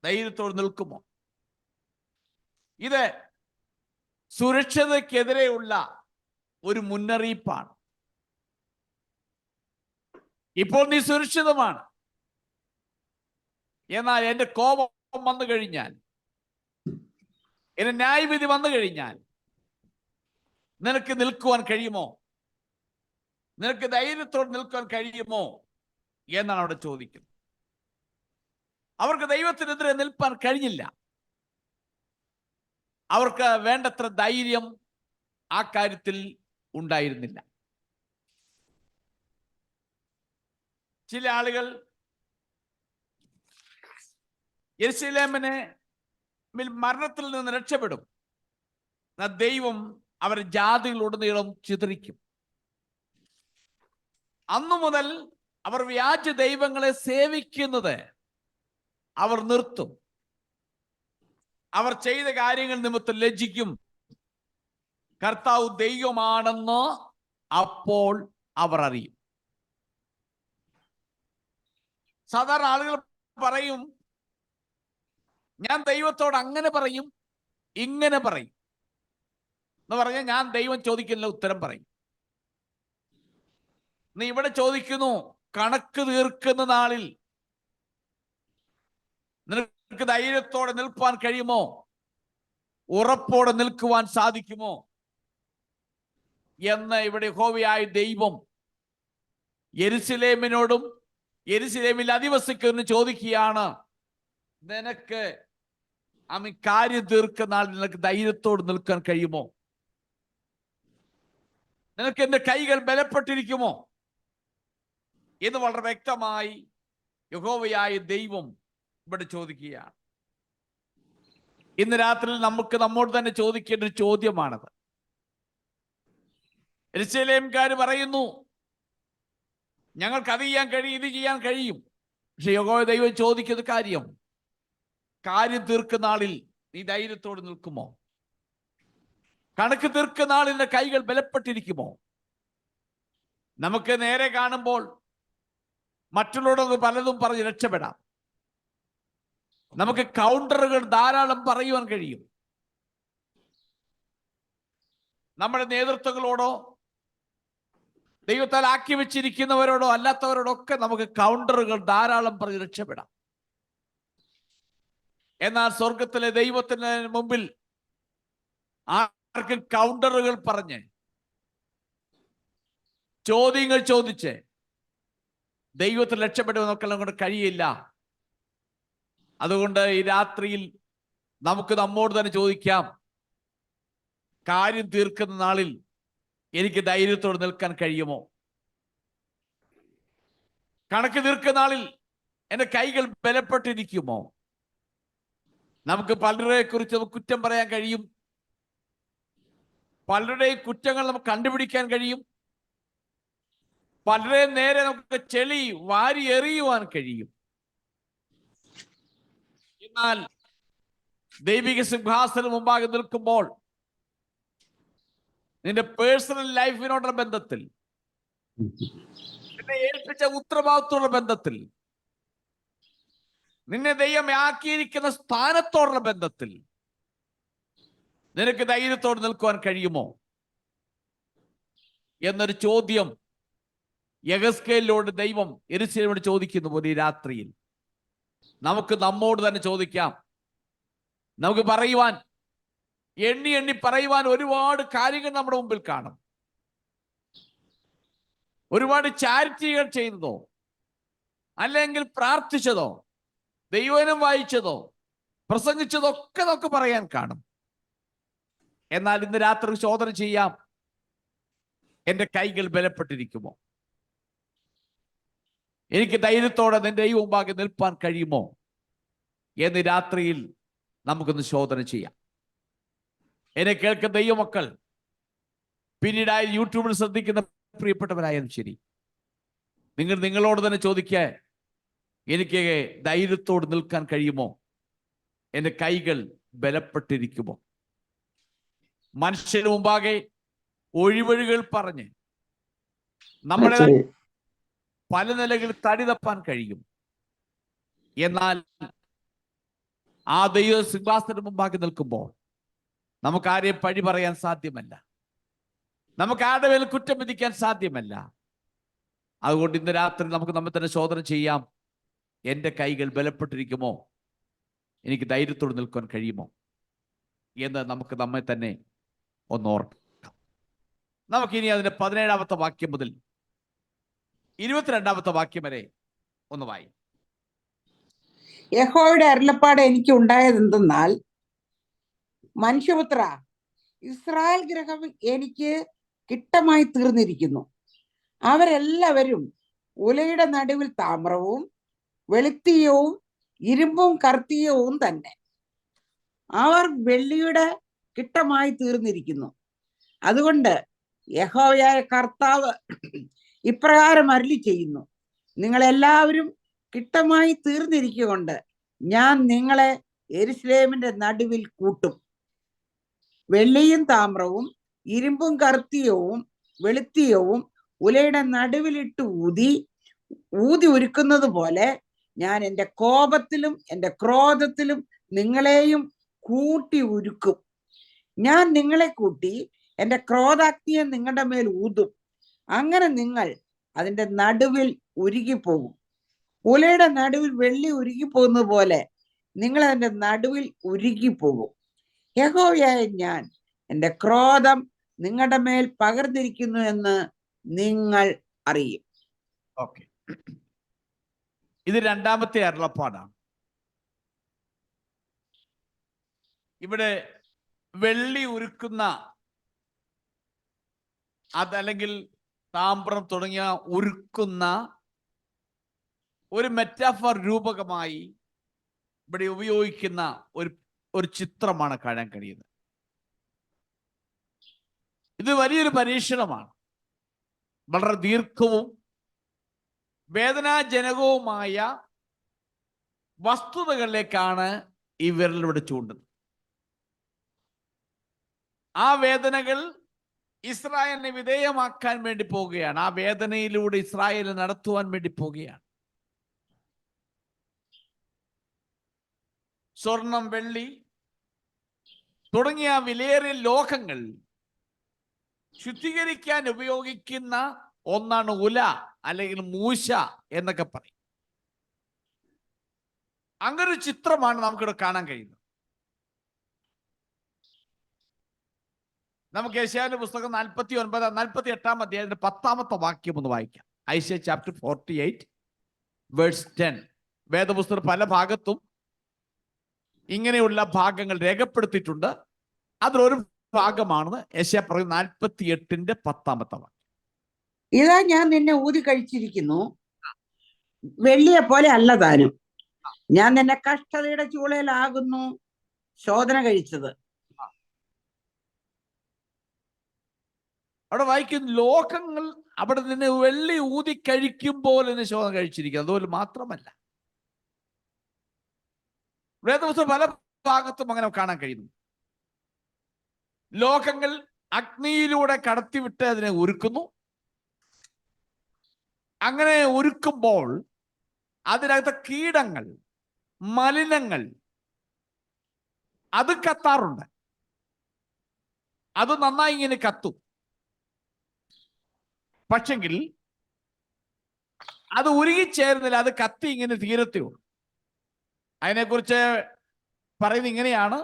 Speaker 1: ധൈര്യത്തോട് നിൽക്കുമോ? ഇത് സുരക്ഷിതക്കെതിരെയുള്ള ഒരു മുന്നറിയിപ്പാണ്. ഇപ്പോൾ നീ സുരക്ഷിതമാണ്, എന്നാൽ എന്റെ കോപം വന്നു കഴിഞ്ഞാൽ, എന്റെ ന്യായവിധി വന്നു കഴിഞ്ഞാൽ നിനക്ക് നിൽക്കുവാൻ കഴിയുമോ? നിനക്ക് ധൈര്യത്തോടെ നിൽക്കാൻ കഴിയുമോ എന്നാണ് അവിടെ ചോദിക്കുന്നത്. അവർക്ക് ദൈവത്തിനെതിരെ നിൽപ്പാൻ കഴിഞ്ഞില്ല. അവർക്ക് വേണ്ടത്ര ധൈര്യം ആ കാര്യത്തിൽ ഉണ്ടായിരുന്നില്ല. ചില ആളുകൾ യെരൂശലേമിനെ മരണത്തിൽ നിന്ന് രക്ഷപ്പെടും, ദൈവം അവരെ ജാതികളുടനീളം ചിതറിക്കും. അന്നു മുതൽ അവർ വ്യാജ ദൈവങ്ങളെ സേവിക്കുന്നത് അവർ നിർത്തും. അവർ ചെയ്ത കാര്യങ്ങൾ നിമിത്തം ലജ്ജിക്കും. കർത്താവ് ദൈവമാണെന്ന് അപ്പോൾ അവർ അറിയും. സാധാരണ ആളുകൾ പറയും, ഞാൻ ദൈവത്തോട് അങ്ങനെ പറയും, ഇങ്ങനെ പറയും എന്ന് പറഞ്ഞാൽ ഞാൻ ദൈവം ചോദിക്കുന്ന ഉത്തരം പറയും. നീ ഇവിടെ ചോദിക്കുന്നു, കണക്ക് തീർക്കുന്ന നാളിൽ നിനക്ക് ധൈര്യത്തോടെ നിൽപ്പാൻ കഴിയുമോ? ഉറപ്പോടെ നിൽക്കുവാൻ സാധിക്കുമോ എന്ന് ഇവിടെ യഹോവയായ ദൈവം യെരൂശലേമിനോടും യെരൂശലേമിൽ അധിവസിക്കുന്ന ചോദിക്കുകയാണ്. നിനക്ക് കാര്യം തീർക്കുന്ന നാളിൽ നിനക്ക് ധൈര്യത്തോട് നിൽക്കാൻ കഴിയുമോ? നിനക്ക് എന്റെ കൈകൾ ബലപ്പെട്ടിരിക്കുമോ എന്ന് വളരെ വ്യക്തമായി യഹോവയായ ദൈവം ഇവിടെ ചോദിക്കുകയാണ്. ഇന്ന് രാത്രി നമുക്ക് നമ്മോട് തന്നെ ചോദിക്കേണ്ട ഒരു ചോദ്യമാണത്. യെരൂശലേംകാർ പറയുന്നു, ഞങ്ങൾക്ക് അത് ചെയ്യാൻ കഴിയും, ഇത് ചെയ്യാൻ കഴിയും. പക്ഷെ യഹോവ ദൈവം ചോദിക്കുന്ന കാര്യം തീർക്കുന്ന ആളിൽ നീ ധൈര്യത്തോട് നിൽക്കുമോ? കണക്ക് തീർക്കുന്ന ആളിന്റെ കൈകൾ ബലപ്പെട്ടിരിക്കുമോ? നമുക്ക് നേരെ കാണുമ്പോൾ മറ്റുള്ളവരോട് പലതും പറഞ്ഞ് രക്ഷപ്പെടാം. നമുക്ക് കൗണ്ടറുകൾ ധാരാളം പറയുവാൻ കഴിയും. നമ്മുടെ നേതൃത്വങ്ങളോടോ ദൈവത്താൽ ആക്കി വെച്ചിരിക്കുന്നവരോടോ അല്ലാത്തവരോടൊക്കെ നമുക്ക് കൗണ്ടറുകൾ ധാരാളം പറഞ്ഞ് രക്ഷപ്പെടാം. എന്നാൽ സ്വർഗത്തിലെ ദൈവത്തിന് മുമ്പിൽ ആർക്കും കൗണ്ടറുകൾ പറഞ്ഞ് ചോദ്യങ്ങൾ ചോദിച്ച് ദൈവത്തിൽ രക്ഷപ്പെടുമെന്നൊക്കെ കൊണ്ട് കഴിയില്ല. അതുകൊണ്ട് ഈ രാത്രിയിൽ നമുക്ക് നമ്മോട് തന്നെ ചോദിക്കാം, കാര്യം തീർക്കുന്ന നാളിൽ എനിക്ക് ധൈര്യത്തോടെ നിൽക്കാൻ കഴിയുമോ? കണക്ക് തീർക്കുന്ന നാളിൽ എന്റെ കൈകൾ ബലപ്പെട്ടിരിക്കുമോ? നമുക്ക് പലരെ കുറിച്ച് നമുക്ക് കുറ്റം പറയാൻ കഴിയും. പലരുടെയും കുറ്റങ്ങൾ നമുക്ക് കണ്ടുപിടിക്കാൻ കഴിയും. പലരെയും നേരെ നമുക്ക് ചെളി വാരി എറിയുവാൻ കഴിയും. എന്നാൽ ദൈവിക സിംഹാസനം മുമ്പാകെ നിൽക്കുമ്പോൾ നിന്റെ പേഴ്സണൽ ലൈഫിനോടുള്ള ബന്ധത്തിൽ, നിന്നെ ഏൽപ്പിച്ച ഉത്തരവാദിത്തമുള്ള ബന്ധത്തിൽ, നിന്നെ ദൈവം ആക്കിയിരിക്കുന്ന സ്ഥാനത്തോടുള്ള ബന്ധത്തിൽ നിനക്ക് ധൈര്യത്തോടെ നിൽക്കുവാൻ കഴിയുമോ എന്നൊരു ചോദ്യം യെഹെസ്കേലിനോട് ദൈവം യെരൂശലേമിനോട് ചോദിക്കുന്ന പോലെ ഈ രാത്രിയിൽ നമുക്ക് നമ്മോട് തന്നെ ചോദിക്കാം. നമുക്ക് പറയുവാൻ, എണ്ണി എണ്ണി പറയുവാൻ ഒരുപാട് കാര്യങ്ങൾ നമ്മുടെ മുമ്പിൽ കാണും. ഒരുപാട് ചാരിറ്റികൾ ചെയ്തതോ അല്ലെങ്കിൽ പ്രാർത്ഥിച്ചതോ ദൈവവചനം വായിച്ചതോ പ്രസംഗിച്ചതോ ഒക്കെ നമുക്ക് പറയാൻ കാണും. എന്നാൽ ഇന്ന് രാത്രി ശോധന ചെയ്യാം, എന്റെ കൈകൾ ബലപ്പെട്ടിരിക്കുമോ? എനിക്ക് ധൈര്യത്തോടെ നിന്റെ ഈ മുമ്പാകെ നിൽപ്പാൻ കഴിയുമോ എന്ന് രാത്രിയിൽ നമുക്കൊന്ന് ശോധന ചെയ്യാം. എന്നെ കേൾക്കുന്ന ദൈവമക്കൾ, പിന്നീടായി യൂട്യൂബിൽ ശ്രദ്ധിക്കുന്ന പ്രിയപ്പെട്ടവരായാലും ശരി, നിങ്ങളോട് തന്നെ ചോദിക്കുക, എനിക്ക് ധൈര്യത്തോട് നിൽക്കാൻ കഴിയുമോ? എൻ്റെ കൈകൾ ബലപ്പെട്ടിരിക്കുമോ? മനുഷ്യന് മുമ്പാകെ ഒഴിവഴികൾ പറഞ്ഞ് നമ്മളെ പല നിലകളിൽ തടി തപ്പാൻ കഴിയും. എന്നാൽ ആ ദൈവ സിംഹാസനത്തിന് മുമ്പാകെ നിൽക്കുമ്പോൾ നമുക്ക് ആരെയും പഴി പറയാൻ സാധ്യമല്ല, നമുക്ക് ആരുടെ മേൽ കുറ്റം വിധിക്കാൻ സാധ്യമല്ല. അതുകൊണ്ട് ഇന്ന് രാത്രി നമുക്ക് നമ്മെ തന്നെ ശോധന ചെയ്യാം. എൻ്റെ കൈകൾ ബലപ്പെട്ടിരിക്കുമോ? എനിക്ക് ധൈര്യത്തോട് നിൽക്കാൻ കഴിയുമോ എന്ന് നമുക്ക് നമ്മെ തന്നെ ഒന്ന് ഓർക്കാം. നമുക്കിനി അതിന്റെ 17-ാമത്തെ വാക്യം മുതൽ 22-ാമത്തെ വാക്യം വരെ ഒന്ന് വായിക്കാം.
Speaker 2: യഹോവയുടെ അരുളപ്പാട് എനിക്ക് ഉണ്ടായതെന്തെന്നാൽ, മനുഷ്യപുത്ര, ഇസ്രായേൽ ഗൃഹം എനിക്ക് കിട്ടമായി തീർന്നിരിക്കുന്നു. അവരെല്ലാവരും ഉലയുടെ നടുവിൽ താമ്രവും വെളുത്തീയവും ഇരുമ്പും കർത്തീയവും തന്നെ. അവർ വെള്ളിയുടെ കിട്ടമായി തീർന്നിരിക്കുന്നു. അതുകൊണ്ട് യഹോവയായ കർത്താവ് ഇപ്രകാരം അരുളി ചെയ്യുന്നു, നിങ്ങളെല്ലാവരും കിട്ടമായി തീർന്നിരിക്കൊണ്ട് ഞാൻ നിങ്ങളെ യെരൂശലേമിന്റെ നടുവിൽ കൂട്ടും. വെള്ളിയും താമ്രവും ഇരുമ്പും കർത്തീയവും വെളുത്തീയവും ഉലയുടെ നടുവിലിട്ട് ഊതി ഉരുക്കുന്നത് പോലെ ഞാൻ എൻ്റെ കോപത്തിലും എൻ്റെ ക്രോധത്തിലും നിങ്ങളെയും കൂട്ടി ഉരുക്കും. ഞാൻ നിങ്ങളെ കൂട്ടി എൻ്റെ ക്രോധാഗ്നിയെ നിങ്ങളുടെ മേൽ ഊതും. അങ്ങനെ നിങ്ങൾ അതിൻ്റെ നടുവിൽ ഉരുകിപ്പോകും. ഉലയുടെ നടുവിൽ വെള്ളി ഉരുകിപ്പോകുന്നത് പോലെ നിങ്ങൾ അതിൻ്റെ നടുവിൽ ഉരുകിപ്പോകും. യഹോവയായ ഞാൻ എൻ്റെ ക്രോധം നിങ്ങളുടെ മേൽ പകർന്നിരിക്കുന്നു എന്ന് നിങ്ങൾ അറിയും.
Speaker 1: ഓക്കെ, ഇത് 2-ാമത്തെ അരുളപ്പാടാണ്. ഇവിടെ വെള്ളി ഉരുക്കുന്ന അതല്ലെങ്കിൽ താമ്രം തുടങ്ങിയ ഉരുക്കുന്ന ഒരു മെറ്റാഫർ രൂപകമായി ഇവിടെ ഉപയോഗിക്കുന്ന ഒരു ചിത്രമാണ് കാണാൻ കഴിയുന്നത്. ഇത് വലിയൊരു പരീക്ഷണമാണ്. വളരെ ദീർഘവും വേദനാജനകവുമായ വസ്തുതകളിലേക്കാണ് ഈ വിരലിലൂടെ ചൂണ്ടുന്നത്. ആ വേദനകൾ ഇസ്രായേലിനെ വിധേയമാക്കാൻ വേണ്ടി പോവുകയാണ്. ആ വേദനയിലൂടെ ഇസ്രായേലിനെ നടത്തുവാൻ വേണ്ടി പോവുകയാണ്. സ്വർണം, വെള്ളി തുടങ്ങിയ വിലയേറിയ ലോഹങ്ങൾ ശുദ്ധീകരിക്കാൻ ഉപയോഗിക്കുന്ന ഒന്നാണ് ഉല അല്ലെങ്കിൽ മൂശ എന്നൊക്കെ പറയും. അങ്ങനൊരു ചിത്രമാണ് നമുക്കിവിടെ കാണാൻ കഴിയുന്നത്. നമുക്ക് യെശയ്യാവിന്റെ പുസ്തകം 48-ാം അധ്യായത്തിന്റെ 10-ാമത്തെ വാക്യം ഒന്ന് വായിക്കാം. ഐശയ്യ ചാപ്റ്റർ 48 വേഴ്സ് 10. വേദപുസ്തകം പല ഭാഗത്തും ഇങ്ങനെയുള്ള ഭാഗങ്ങൾ രേഖപ്പെടുത്തിയിട്ടുണ്ട്. അതിലൊരു ഭാഗമാണ് യെശയ്യാ പറയുന്നത് 48-ന്റെ 10-ാമത്തെ വാക്യം.
Speaker 2: ഇതാ ഞാൻ നിന്നെ ഊതി കഴിച്ചിരിക്കുന്നു, വെള്ളിയെ പോലെ അല്ല താനും. ഞാൻ നിന്നെ കഷ്ടതയുടെ ചൂളയിലാകുന്നു ശോധന കഴിച്ചത്.
Speaker 1: അവിടെ വായിക്കും, ലോകങ്ങൾ അവിടെ നിന്ന് വെള്ളി ഊതി കഴിക്കുമ്പോൾ എന്നെ ശോധന കഴിച്ചിരിക്കുന്നു. അതുപോലെ മാത്രമല്ല, വേദപുസ്തകം പല ഭാഗത്തും അങ്ങനെ കാണാൻ കഴിയുന്നു. ലോകങ്ങൾ അഗ്നിയിലൂടെ കടത്തിവിട്ട് അതിനെ ഉരുക്കുന്നു. അങ്ങനെ ഉരുക്കുമ്പോൾ അതിനകത്ത് കീടങ്ങൾ, മലിനങ്ങൾ അത് കത്താറുണ്ട്. അത് നന്നായി ഇങ്ങനെ കത്തും. പക്ഷെങ്കിൽ അത് ഉരുകിച്ചേരുന്നില്ല, അത് കത്തി ഇങ്ങനെ തീരത്തേ ഉള്ളൂ. അതിനെക്കുറിച്ച് പറയുന്നത് ഇങ്ങനെയാണ്,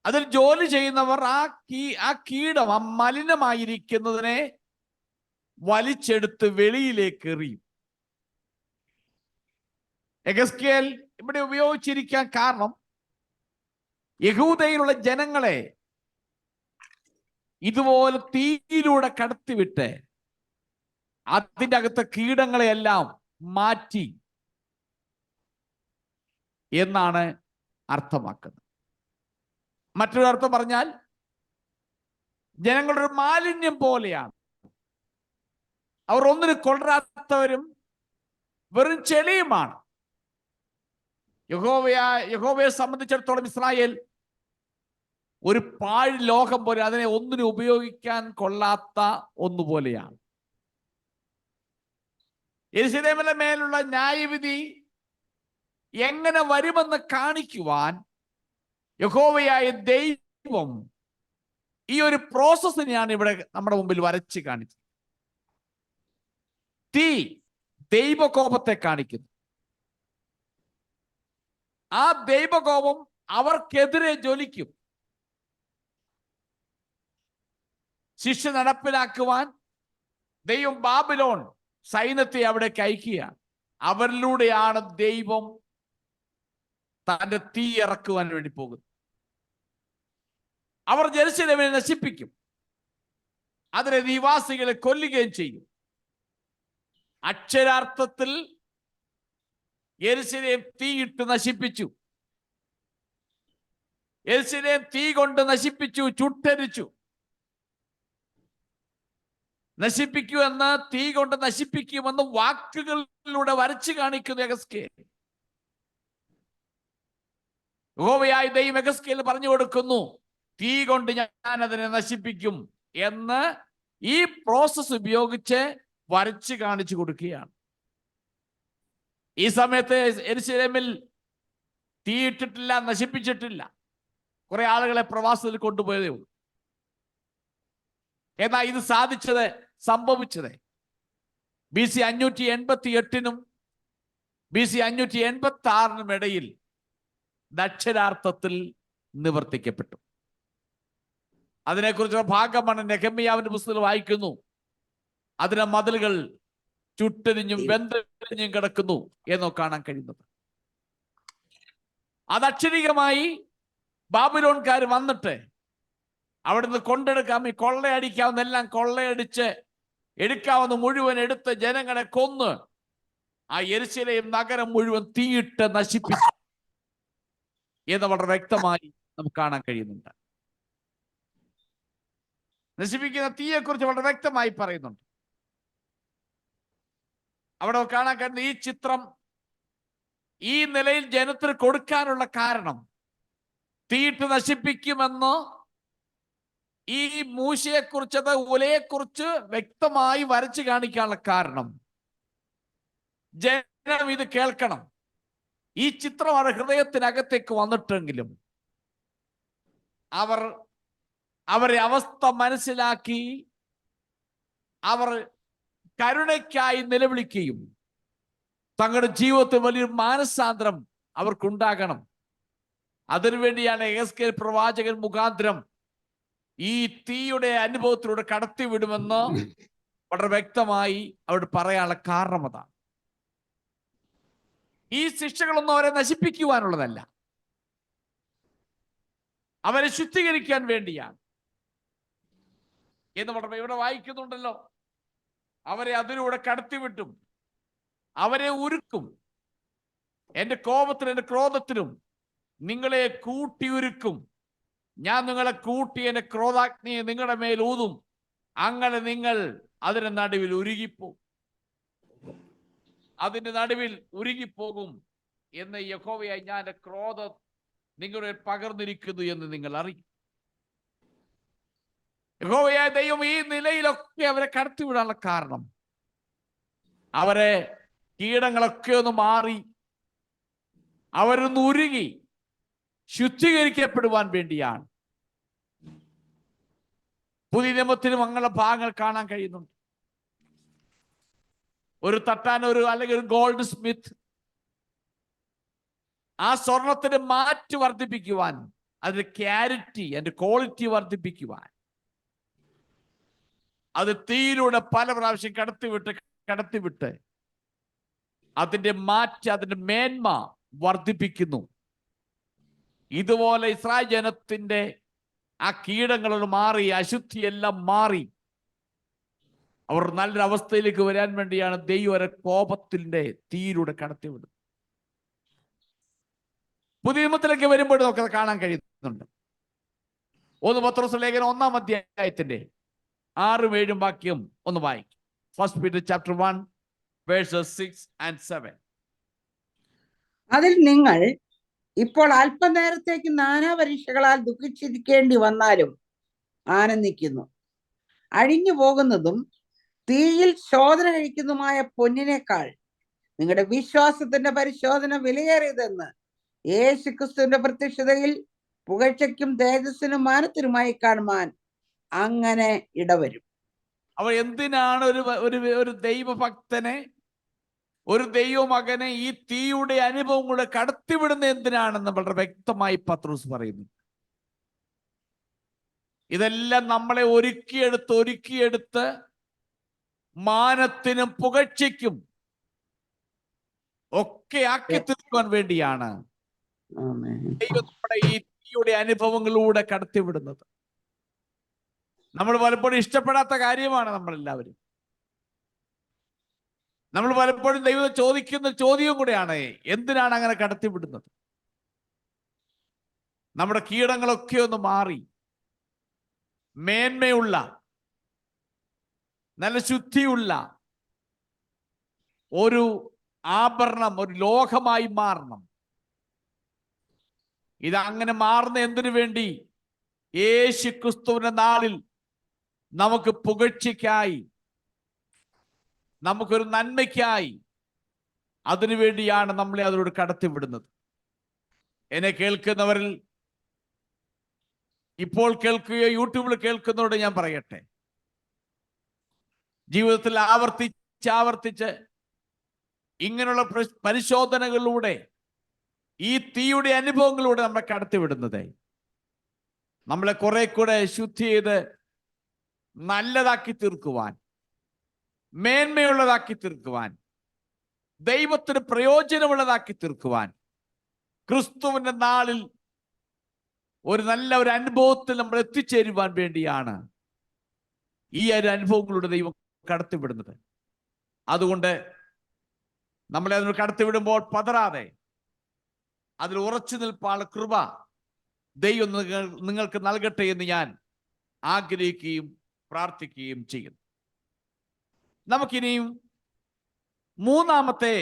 Speaker 1: അതിൽ ജോലി ചെയ്യുന്നവർ ആ കീടം, ആ മലിനമായിരിക്കുന്നതിനെ വലിച്ചെടുത്ത് വെളിയിലേക്ക് എറിയും. യെഹെസ്കേൽ ഇവിടെ ഉപയോഗിച്ചിരിക്കാൻ കാരണം യഹൂദയിലുള്ള ജനങ്ങളെ ഇതുപോലെ തീയിലൂടെ കടത്തിവിട്ട് അതിൻ്റെ അകത്തെ കീടങ്ങളെയെല്ലാം മാറ്റി എന്നാണ് അർത്ഥമാക്കുന്നത്. മറ്റൊരു അർത്ഥം പറഞ്ഞാൽ ജനങ്ങളുടെ ഒരു മാലിന്യം പോലെയാണ്. അവർ ഒന്നിനും കൊള്ളരാത്തവരും വെറും ചെളിയുമാണ്. യഹോവയെ സംബന്ധിച്ചിടത്തോളം ഇസ്രായേൽ ഒരു പാഴ് ലോകം പോലെ, അതിനെ ഒന്നിനും ഉപയോഗിക്കാൻ കൊള്ളാത്ത ഒന്നുപോലെയാണ്. യെരൂശലേമിന്റെ മേലുള്ള ന്യായവിധി എങ്ങനെ വരുമെന്ന് കാണിക്കുവാൻ യഹോവയായ ദൈവം ഈ ഒരു പ്രോസസ്സിനെയാണ് ഇവിടെ നമ്മുടെ മുമ്പിൽ വരച്ച് കാണിച്ചത്. തീ ദൈവകോപത്തെ കാണിക്കുന്നു. ആ ദൈവകോപം അവർക്കെതിരെ ജ്വലിക്കും. ശിക്ഷ നടപ്പിലാക്കുവാൻ ദൈവം ബാബിലോൺ സൈന്യത്തെ അവിടേക്ക് അയക്കുകയാണ്. അവരിലൂടെയാണ് ദൈവം തന്റെ തീ ഇറക്കുവാൻ വേണ്ടി പോകുന്നത്. അവർ ജെറുസലേമിനെ നശിപ്പിക്കും, അതിലെ നിവാസികളെ കൊല്ലുകയും ചെയ്യും. അക്ഷരാർത്ഥത്തിൽ യെരൂശലേം തീയിട്ട് നശിപ്പിച്ചു. യെരൂശലേം തീ കൊണ്ട് നശിപ്പിച്ചു, ചുട്ടരിച്ചു. നശിപ്പിക്കുമെന്ന്, തീ കൊണ്ട് നശിപ്പിക്കുമെന്ന് വാക്കുകളിലൂടെ വരച്ചു കാണിക്കുന്നു യെഹെസ്കേൽ. യഹോവയായ ദൈവം യെഹെസ്കേലിന് പറഞ്ഞു കൊടുക്കുന്നു, തീ കൊണ്ട് ഞാൻ അതിനെ നശിപ്പിക്കും എന്ന് ഈ പ്രോസസ് ഉപയോഗിച്ച് വരച്ച് കാണിച്ചു കൊടുക്കുകയാണ്. ഈ സമയത്ത് യെരൂശലേമിൽ തീയിട്ടിട്ടില്ല, നശിപ്പിച്ചിട്ടില്ല. കുറെ ആളുകളെ പ്രവാസത്തിൽ കൊണ്ടുപോയതേ ഉള്ളൂ. എന്നാൽ ഇത് സംഭവിച്ചത് BC 588 BC 586 ഇടയിൽ അക്ഷരാർത്ഥത്തിൽ നിവർത്തിക്കപ്പെട്ടു. അതിനെക്കുറിച്ചുള്ള ഭാഗമാണ് നെഹെമ്യാവിന്റെ പുസ്തകത്തിൽ വായിക്കുന്നു. അതിലെ മതിലുകൾ ചുട്ടരിഞ്ഞും വെന്തരിഞ്ഞും കിടക്കുന്നു എന്നോ കാണാൻ കഴിയുന്നത്. അത് അക്ഷരികമായി ബാബിലോൺകാർ വന്നിട്ട് അവിടുന്ന് കൊണ്ടെടുക്കാം, ഈ കൊള്ളയടിക്കാവുന്ന എല്ലാം കൊള്ളയടിച്ച് എടുക്കാവുന്ന മുഴുവൻ എടുത്ത് ജനങ്ങളെ കൊന്ന് ആ യെരൂശലേം നഗരം മുഴുവൻ തീയിട്ട് നശിപ്പിച്ചു എന്ന് വളരെ വ്യക്തമായി നമുക്ക് കാണാൻ കഴിയുന്നുണ്ട്. നശിപ്പിക്കുന്ന തീയെക്കുറിച്ച് വളരെ വ്യക്തമായി പറയുന്നുണ്ട്. അവിടെ കാണാൻ കഴിയുന്ന ഈ ചിത്രം ഈ നിലയിൽ ജനത്തിന് കൊടുക്കാനുള്ള കാരണം, തീയിട്ട് നശിപ്പിക്കുമെന്ന് ഈ മൂശയെക്കുറിച്ച്, ഉലയെക്കുറിച്ച് വ്യക്തമായി വരച്ചു കാണിക്കാനുള്ള കാരണം, ജനം ഇത് കേൾക്കണം. ഈ ചിത്രം അവരുടെ ഹൃദയത്തിനകത്തേക്ക് വന്നിട്ടെങ്കിലും അവരെ അവസ്ഥ മനസ്സിലാക്കി അവർ കരുണയ്ക്കായി നിലവിളിക്കുകയും തങ്ങളുടെ ജീവിതത്തിൽ വലിയൊരു മാനസാന്തരം അവർക്കുണ്ടാകണം. അതിനുവേണ്ടിയാണ് യെഹെസ്കേൽ പ്രവാചകൻ മുഖാന്തരം ഈ തീയുടെ അനുഭവത്തിലൂടെ കടത്തിവിടുമെന്ന് വളരെ വ്യക്തമായി അവിടെ പറയാനുള്ള കാരണം അതാണ്. ഈ ശിക്ഷകളൊന്നും അവരെ നശിപ്പിക്കുവാനുള്ളതല്ല, അവരെ ശുദ്ധീകരിക്കാൻ വേണ്ടിയാണ് എന്ന് വളരെ ഇവിടെ വായിക്കുന്നുണ്ടല്ലോ. അവരെ അതിലൂടെ കടത്തിവിട്ടും അവരെ ഉരുക്കും. എന്റെ കോപത്തിനും എന്റെ ക്രോധത്തിനും നിങ്ങളെ കൂട്ടിയുരുക്കും. ഞാൻ നിങ്ങളെ കൂട്ടി എന്റെ ക്രോധാഗ്നിയെ നിങ്ങളുടെ മേൽ ഊതും. അങ്ങനെ നിങ്ങൾ അതിന്റെ നടുവിൽ ഉരുകിപ്പോകും, അതിന്റെ നടുവിൽ ഉരുകിപ്പോകും എന്ന് യഹോവയായി ഞാൻ എന്റെ ക്രോധം നിങ്ങളുടെ പകർന്നിരിക്കുന്നു എന്ന് നിങ്ങൾ അറിയും. യഹോവയായ ദൈവം ഈ നിലയിലൊക്കെ അവരെ കടത്തിവിടാനുള്ള കാരണം, അവരെ കീടങ്ങളൊക്കെ ഒന്ന് മാറി അവരൊന്ന് ഉരുകി ശുദ്ധീകരിക്കപ്പെടുവാൻ വേണ്ടിയാണ്. പുതിയ നിയമത്തിലും അങ്ങനെ ഭാഗങ്ങൾ കാണാൻ കഴിയുന്നുണ്ട്. ഒരു തട്ടാൻ അല്ലെങ്കിൽ ഒരു ഗോൾഡ് സ്മിത്ത് ആ സ്വർണത്തിന്റെ മാറ്റ് വർദ്ധിപ്പിക്കുവാൻ, അതിന്റെ ക്ലാരിറ്റി, അതിന്റെ ക്വാളിറ്റി വർദ്ധിപ്പിക്കുവാൻ അത് തീയിലൂടെ പല പ്രാവശ്യം കടത്തിവിട്ട് അതിന്റെ മാറ്റ്, അതിന്റെ മേന്മ വർദ്ധിപ്പിക്കുന്നു. ഇതുപോലെ ഇസ്രായേൽ ജനത്തിന്റെ ആ കീടങ്ങൾ മാറി, അശുദ്ധിയെല്ലാം മാറി അവർ നല്ലൊരു അവസ്ഥയിലേക്ക് വരാൻ വേണ്ടിയാണ് ദൈവം അവരെ കോപത്തിന്റെ തീയിലൂടെ കടത്തിവിടുന്നത്. പുതിയ നിയമത്തിലേക്ക് വരുമ്പോൾ നമുക്കത് കാണാൻ കഴിയുന്നുണ്ട്. 1 പത്രോസ് ലേഖനം 1-ാം അധ്യായത്തിന്റെ 6-ഉം 7-ഉം വാക്യം ഒന്ന് വായിക്കും. 1 Peter chapter 1 verses 6 and 7.
Speaker 2: അതിൽ നിങ്ങൾ ഇപ്പോൾ അല്പനേരത്തേക്ക് നാനാ പരീക്ഷകളാൽ ദുഃഖിച്ചിരിക്കേണ്ടി വന്നാലും ആനന്ദിക്കുന്നു. അഴിഞ്ഞു പോകുന്നതും തീയിൽ ശോധന കഴിക്കുന്നതുമായ പൊന്നിനേക്കാൾ നിങ്ങളുടെ വിശ്വാസത്തിന്റെ പരിശോധന വിലയേറിയതെന്ന് യേശുക്രിസ്തുവിന്റെ പ്രത്യക്ഷതയിൽ പുകഴ്ചയ്ക്കും തേജസ്സിനും മാനത്തിനുമായി കാണുവാൻ അങ്ങനെ ഇടവരും.
Speaker 1: അവ എന്തിനാണ് ഒരു ദൈവഭക്തനെ, ഒരു ദൈവമകനെ ഈ തീയുടെ അനുഭവം കൂടെ കടത്തിവിടുന്ന എന്തിനാണെന്ന് വളരെ വ്യക്തമായി പത്രോസ് പറയുന്നു. ഇതെല്ലാം നമ്മളെ ഒരുക്കിയെടുത്ത് മാനത്തിനും പുകഴ്ചയ്ക്കും ഒക്കെ ആക്കി തീർക്കുവാൻ വേണ്ടിയാണ് ദൈവം നമ്മുടെ ഈ തീയുടെ അനുഭവങ്ങളിലൂടെ കടത്തിവിടുന്നത്. നമ്മൾ പലപ്പോഴും ഇഷ്ടപ്പെടാത്ത കാര്യമാണ് നമ്മളെല്ലാവരും. നമ്മൾ പലപ്പോഴും ദൈവം ചോദിക്കുന്ന ചോദ്യവും കൂടെയാണ്, എന്തിനാണ് അങ്ങനെ കടത്തിവിടുന്നത്? നമ്മുടെ കീടങ്ങളൊക്കെ ഒന്ന് മാറി മേന്മയുള്ള, നല്ല ശുദ്ധിയുള്ള ഒരു ആഭരണം, ഒരു ലോഹമായി മാറണം. ഇതങ്ങനെ മാറുന്ന എന്തിനു വേണ്ടി? യേശു ക്രിസ്തുവിന്റെ നാളിൽ നമുക്ക് പുകഴ്ചയ്ക്കായി, നമുക്കൊരു നന്മയ്ക്കായി, അതിനുവേണ്ടിയാണ് നമ്മളെ അതിലൂടെ കടത്തിവിടുന്നത്. എന്നെ കേൾക്കുന്നവരിൽ, ഇപ്പോൾ കേൾക്കുകയോ യൂട്യൂബിൽ കേൾക്കുന്നവരോട് ഞാൻ പറയട്ടെ, ജീവിതത്തിൽ ആവർത്തിച്ച് ഇങ്ങനെയുള്ള പരിശോധനകളിലൂടെ, ഈ തീയുടെ അനുഭവങ്ങളിലൂടെ നമ്മളെ കടത്തിവിടുന്നത് നമ്മളെ കുറെ കൂടെ ശുദ്ധി ചെയ്ത് നല്ലതാക്കി തീർക്കുവാൻ, മേന്മയുള്ളതാക്കി തീർക്കുവാൻ, ദൈവത്തിന് പ്രയോജനമുള്ളതാക്കി തീർക്കുവാൻ, ക്രിസ്തുവിന്റെ നാളിൽ ഒരു നല്ല ഒരു അനുഭവത്തിൽ നമ്മൾ എത്തിച്ചേരുവാൻ വേണ്ടിയാണ് ഈ ഒരു അനുഭവങ്ങളുടെ ദൈവം കടത്തിവിടുന്നത്. അതുകൊണ്ട് നമ്മളെ അതിന് കടത്തിവിടുമ്പോൾ പതറാതെ അതിൽ ഉറച്ചു നിൽപ്പാനുള്ള കൃപ ദൈവം നിങ്ങൾക്ക് നൽകട്ടെ എന്ന് ഞാൻ ആഗ്രഹിക്കുകയും പ്രാർത്ഥിക്കുകയും ചെയ്യുന്നു. നമുക്കിനിയും 3-ാമത്തെ